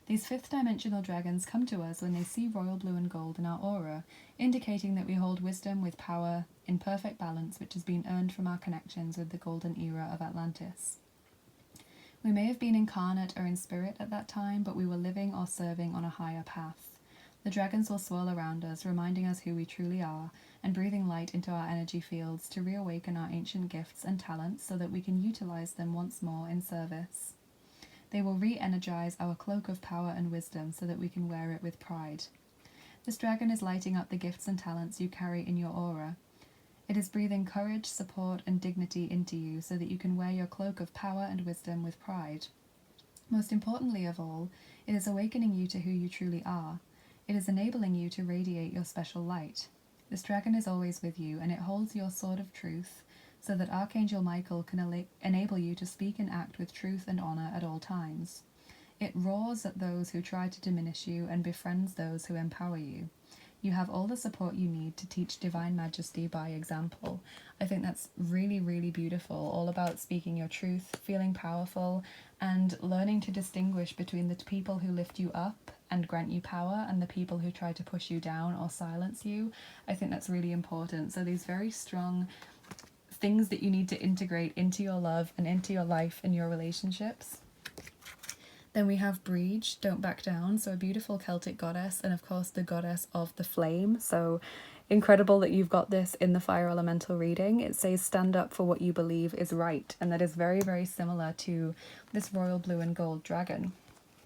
These 5th dimensional dragons come to us when they see royal blue and gold in our aura, indicating that we hold wisdom with power in perfect balance, which has been earned from our connections with the golden era of Atlantis. We may have been incarnate or in spirit at that time, but we were living or serving on a higher path. The dragons will swirl around us, reminding us who we truly are, and breathing light into our energy fields to reawaken our ancient gifts and talents so that we can utilize them once more in service. They will re-energize our cloak of power and wisdom so that we can wear it with pride. This dragon is lighting up the gifts and talents you carry in your aura. It is breathing courage, support, and dignity into you so that you can wear your cloak of power and wisdom with pride. Most importantly of all, it is awakening you to who you truly are. It is enabling you to radiate your special light. This dragon is always with you, and it holds your sword of truth so that Archangel Michael can enable you to speak and act with truth and honor at all times. It roars at those who try to diminish you and befriends those who empower you. You have all the support you need to teach divine majesty by example. I think that's really, really beautiful, all about speaking your truth, feeling powerful, and learning to distinguish between the people who lift you up and grant you power and the people who try to push you down or silence you. I think that's really important. So these very strong things that you need to integrate into your love and into your life and your relationships. Then we have Breege, Don't Back Down, so a beautiful Celtic goddess, and of course the goddess of the flame. So incredible that you've got this in the fire elemental reading. It says stand up for what you believe is right, and that is very, very similar to this royal blue and gold dragon.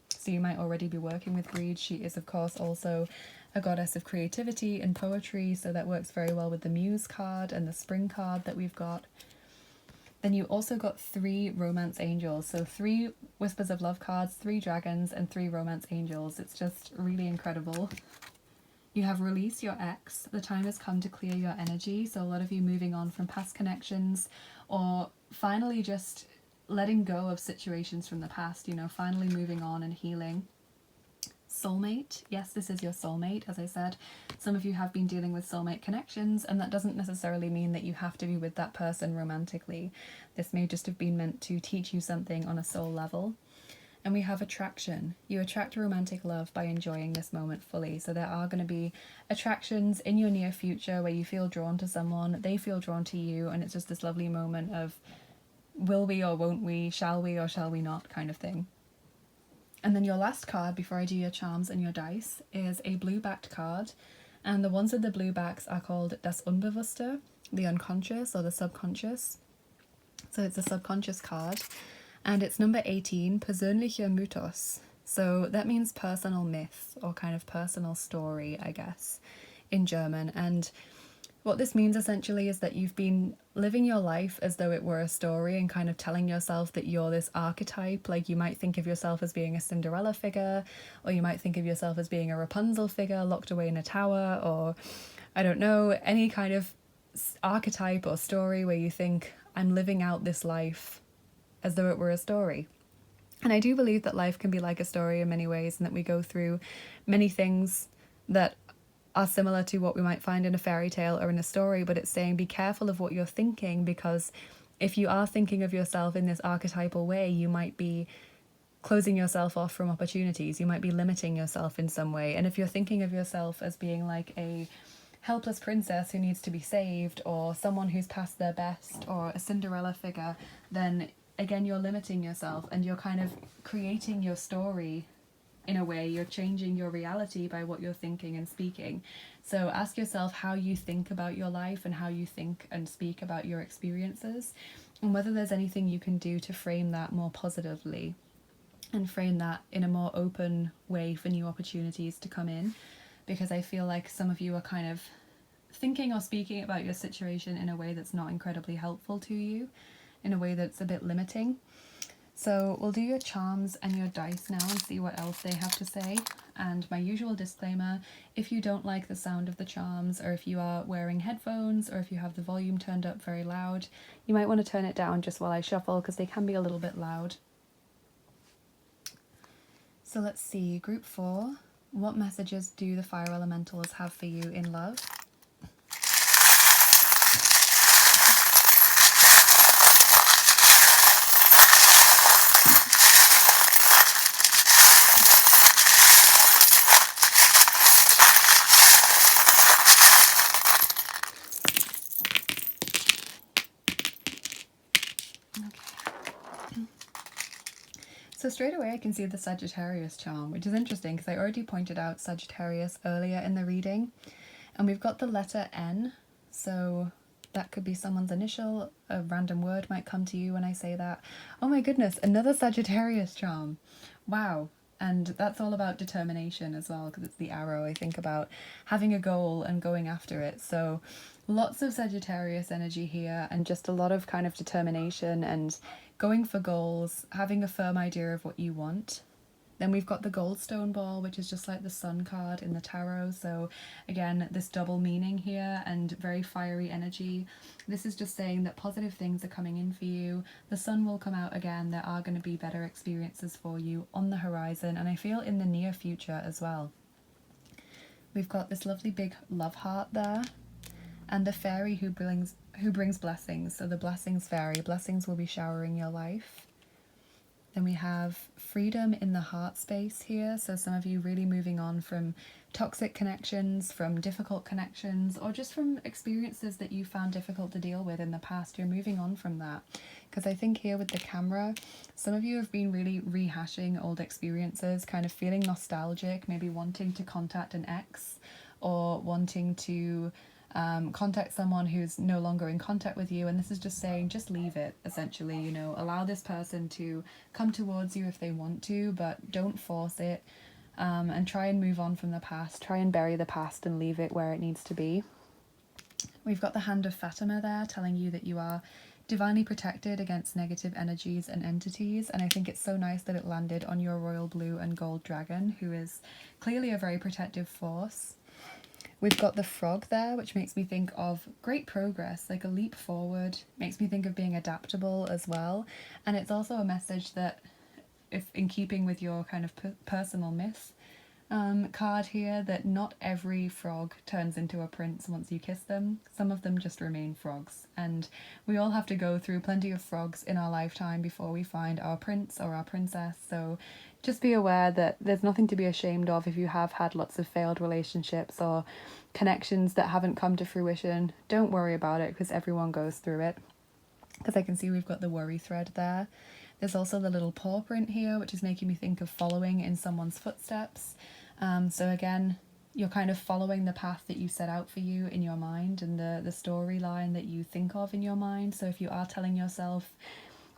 So you might already be working with Breege. She is of course also a goddess of creativity and poetry, so that works very well with the Muse card and the Spring card that we've got. Then you also got 3 romance angels, so 3 Whispers of Love cards, 3 dragons, and 3 romance angels. It's just really incredible. You have Release Your Ex. The time has come to clear your energy, so a lot of you moving on from past connections, or finally just letting go of situations from the past, finally moving on and healing. Soulmate. Yes, this is your soulmate, as I said. Some of you have been dealing with soulmate connections, and that doesn't necessarily mean that you have to be with that person romantically. This may just have been meant to teach you something on a soul level. And we have attraction. You attract romantic love by enjoying this moment fully. So there are going to be attractions in your near future where you feel drawn to someone, they feel drawn to you, and it's just this lovely moment of will we or won't we, shall we or shall we not kind of thing. And then your last card before I do your charms and your dice is a blue-backed card. And the ones with the blue backs are called Das Unbewusste, the unconscious or the subconscious. So it's a subconscious card. And it's number 18, Persönlicher Mythos. So that means personal myth or kind of personal story, I guess, in German. And what this means essentially is that you've been living your life as though it were a story and kind of telling yourself that you're this archetype. Like you might think of yourself as being a Cinderella figure, or you might think of yourself as being a Rapunzel figure locked away in a tower, or I don't know, any kind of archetype or story where you think, I'm living out this life as though it were a story. And I do believe that life can be like a story in many ways, and that we go through many things that are similar to what we might find in a fairy tale or in a story, but it's saying be careful of what you're thinking, because if you are thinking of yourself in this archetypal way, you might be closing yourself off from opportunities. You might be limiting yourself in some way. And if you're thinking of yourself as being like a helpless princess who needs to be saved, or someone who's past their best, or a Cinderella figure, then again you're limiting yourself, and you're kind of creating your story in a way. You're changing your reality by what you're thinking and speaking. So ask yourself how you think about your life and how you think and speak about your experiences, and whether there's anything you can do to frame that more positively and frame that in a more open way for new opportunities to come in. Because I feel like some of you are kind of thinking or speaking about your situation in a way that's not incredibly helpful to you, in a way that's a bit limiting. So we'll do your charms and your dice now and see what else they have to say. And my usual disclaimer, if you don't like the sound of the charms, or if you are wearing headphones, or if you have the volume turned up very loud, you might want to turn it down just while I shuffle, because they can be a little bit loud. So let's see, group 4. What messages do the fire elementals have for you in love? So straight away I can see the Sagittarius charm, which is interesting because I already pointed out Sagittarius earlier in the reading. And we've got the letter N, so that could be someone's initial. A random word might come to you when I say that. Oh my goodness, another Sagittarius charm. Wow. And that's all about determination as well, because it's the arrow. I think about having a goal and going after it. So lots of Sagittarius energy here, and just a lot of kind of determination and going for goals, having a firm idea of what you want. Then we've got the Goldstone Ball, which is just like the Sun card in the Tarot. So again, this double meaning here and very fiery energy. This is just saying that positive things are coming in for you. The sun will come out again. There are going to be better experiences for you on the horizon, and I feel in the near future as well. We've got this lovely big love heart there, and the fairy who brings blessings. So the blessings fairy, blessings will be showering your life. Then we have freedom in the heart space here. So some of you really moving on from toxic connections, from difficult connections, or just from experiences that you found difficult to deal with in the past. You're moving on from that. Because I think here with the camera, some of you have been really rehashing old experiences, kind of feeling nostalgic, maybe wanting to contact an ex, or wanting to contact someone who's no longer in contact with you, and this is just saying just leave it, essentially. You know, allow this person to come towards you if they want to, but don't force it, and try and move on from the past. Try and bury the past and leave it where it needs to be. We've got the Hand of Fatima there, telling you that you are divinely protected against negative energies and entities, and I think it's so nice that it landed on your royal blue and gold dragon, who is clearly a very protective force. We've got the frog there, which makes me think of great progress, like a leap forward. Makes me think of being adaptable as well. And it's also a message that, if in keeping with your kind of personal myth card here, that not every frog turns into a prince once you kiss them. Some of them just remain frogs. And we all have to go through plenty of frogs in our lifetime before we find our prince or our princess. So just be aware that there's nothing to be ashamed of if you have had lots of failed relationships or connections that haven't come to fruition. Don't worry about it, because everyone goes through it. Because I can see we've got the worry thread there. There's also the little paw print here, which is making me think of following in someone's footsteps. So again, you're kind of following the path that you set out for you in your mind, and the storyline that you think of in your mind. So if you are telling yourself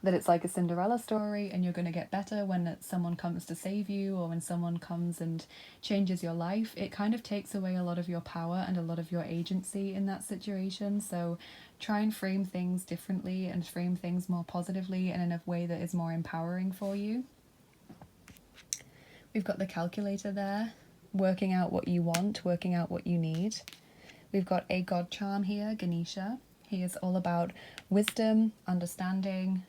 that it's like a Cinderella story and you're going to get better when someone comes to save you, or when someone comes and changes your life, it kind of takes away a lot of your power and a lot of your agency in that situation. So try and frame things differently and frame things more positively and in a way that is more empowering for you. We've got the calculator there, working out what you want, working out what you need. We've got a god charm here, Ganesha. He is all about wisdom, understanding,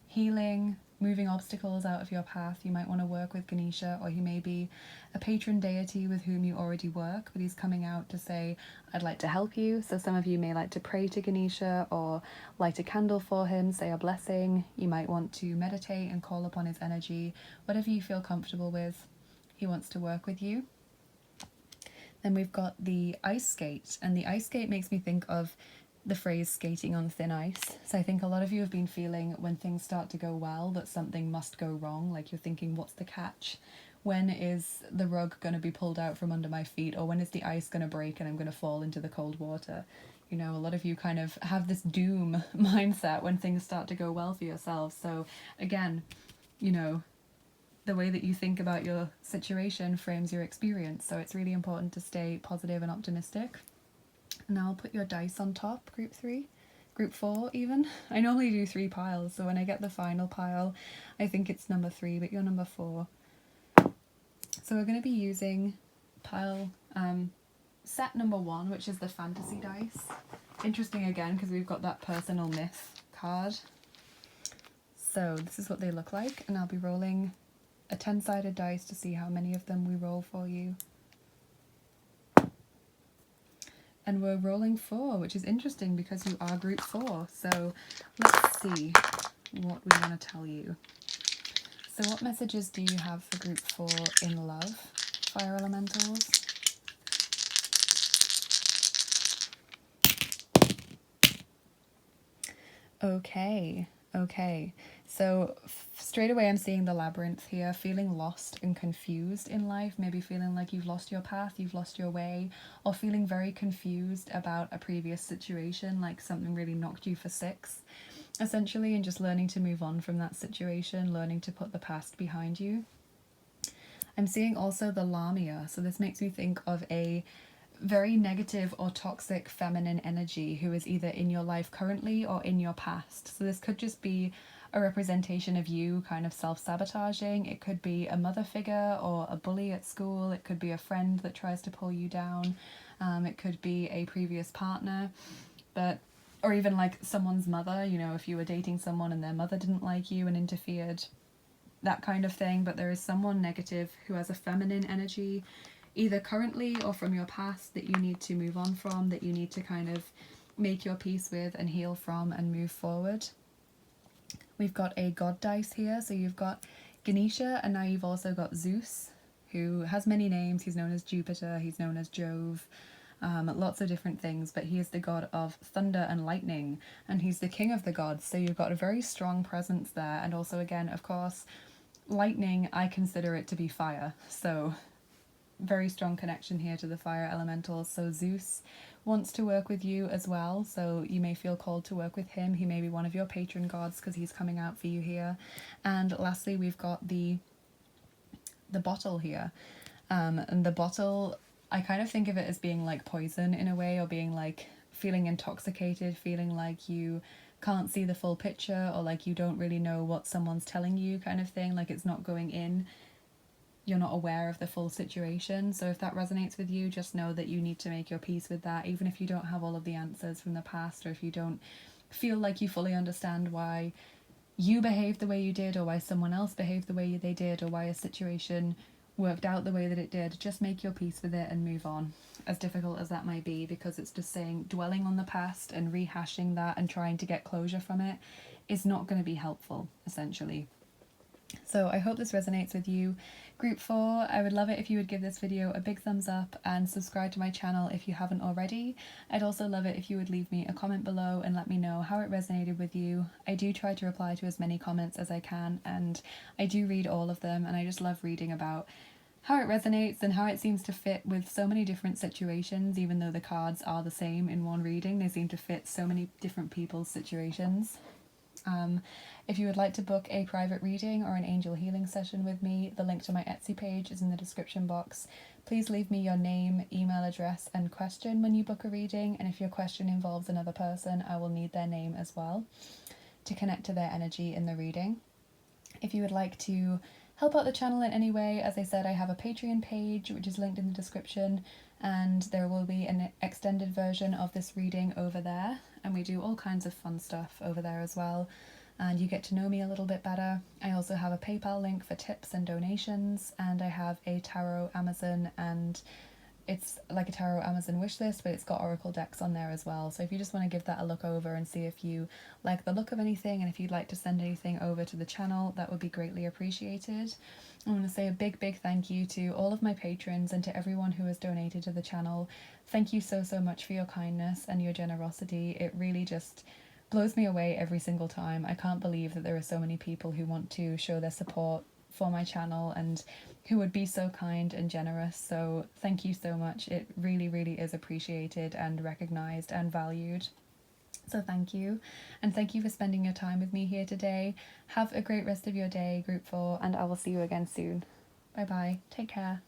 healing, moving obstacles out of your path. You might want to work with Ganesha, or he may be a patron deity with whom you already work, but he's coming out to say, I'd like to help you. So some of you may like to pray to Ganesha or light a candle for him, say a blessing. You might want to meditate and call upon his energy, whatever you feel comfortable with. He wants to work with you. Then we've got the ice skate, and the ice skate makes me think of the phrase skating on thin ice. So I think a lot of you have been feeling when things start to go well that something must go wrong, like you're thinking, what's the catch? When is the rug going to be pulled out from under my feet, or when is the ice going to break and I'm going to fall into the cold water? You know, a lot of you kind of have this doom mindset when things start to go well for yourselves. So again, you know, the way that you think about your situation frames your experience. So it's really important to stay positive and optimistic. Now I'll put your dice on top, group 3, group 4 even. I normally do 3 piles, so when I get the final pile, I think it's number 3, but you're number 4. So we're going to be using pile set number 1, which is the fantasy dice. Interesting again, because we've got that personal myth card. So this is what they look like, and I'll be rolling a 10-sided dice to see how many of them we roll for you. And we're rolling 4, which is interesting because you are group 4. So let's see what we want to tell you. So what messages do you have for group 4 in love, fire elementals? Okay. So straight away I'm seeing the labyrinth here, feeling lost and confused in life, maybe feeling like you've lost your path, you've lost your way, or feeling very confused about a previous situation, like something really knocked you for 6, essentially, and just learning to move on from that situation, learning to put the past behind you. I'm seeing also the Lamia, so this makes me think of a very negative or toxic feminine energy who is either in your life currently or in your past. So this could just be a representation of you kind of self-sabotaging. It could be a mother figure or a bully at school. It could be a friend that tries to pull you down. It could be a previous partner, or even like someone's mother, you know, if you were dating someone and their mother didn't like you and interfered, that kind of thing. But there is someone negative who has a feminine energy, either currently or from your past, that you need to move on from, that you need to kind of make your peace with and heal from and move forward. We've got a god dice here, so you've got Ganesha, and now you've also got Zeus, who has many names. He's known as Jupiter, he's known as Jove, lots of different things, but he is the god of thunder and lightning, and he's the king of the gods, so you've got a very strong presence there. And also, again, of course, lightning, I consider it to be fire, so very strong connection here to the fire elementals. So Zeus wants to work with you as well, so you may feel called to work with him. He may be one of your patron gods because he's coming out for you here. And lastly, we've got the bottle here, and the bottle, I kind of think of it as being like poison in a way, or being like feeling intoxicated, feeling like you can't see the full picture, or like you don't really know what someone's telling you, kind of thing, like it's not going in, you're not aware of the full situation. So if that resonates with you, just know that you need to make your peace with that, even if you don't have all of the answers from the past, or if you don't feel like you fully understand why you behaved the way you did, or why someone else behaved the way they did, or why a situation worked out the way that it did. Just make your peace with it and move on, as difficult as that might be, because it's just saying dwelling on the past and rehashing that and trying to get closure from it is not going to be helpful, essentially. So I hope this resonates with you. Group 4, I would love it if you would give this video a big thumbs up and subscribe to my channel if you haven't already. I'd also love it if you would leave me a comment below and let me know how it resonated with you. I do try to reply to as many comments as I can, and I do read all of them, and I just love reading about how it resonates and how it seems to fit with so many different situations. Even though the cards are the same in one reading, they seem to fit so many different people's situations. If you would like to book a private reading or an angel healing session with me, the link to my Etsy page is in the description box. Please leave me your name, email address and question when you book a reading, and if your question involves another person, I will need their name as well to connect to their energy in the reading. If you would like to help out the channel in any way, as I said, I have a Patreon page which is linked in the description, and there will be an extended version of this reading over there, and we do all kinds of fun stuff over there as well. and you get to know me a little bit better. I also have a PayPal link for tips and donations, and I have a tarot Amazon, and it's like a tarot Amazon wish list, but it's got oracle decks on there as well. So if you just want to give that a look over and see if you like the look of anything, and if you'd like to send anything over to the channel, that would be greatly appreciated. I want to say a big thank you to all of my patrons and to everyone who has donated to the channel. Thank you so much for your kindness and your generosity. It really just blows me away every single time. I can't believe that there are so many people who want to show their support for my channel and who would be so kind and generous. So thank you so much. It really is appreciated and recognized and valued. So thank you, and thank you for spending your time with me here today. Have a great rest of your day, Group 4, and I will see you again soon. Bye bye. Take care.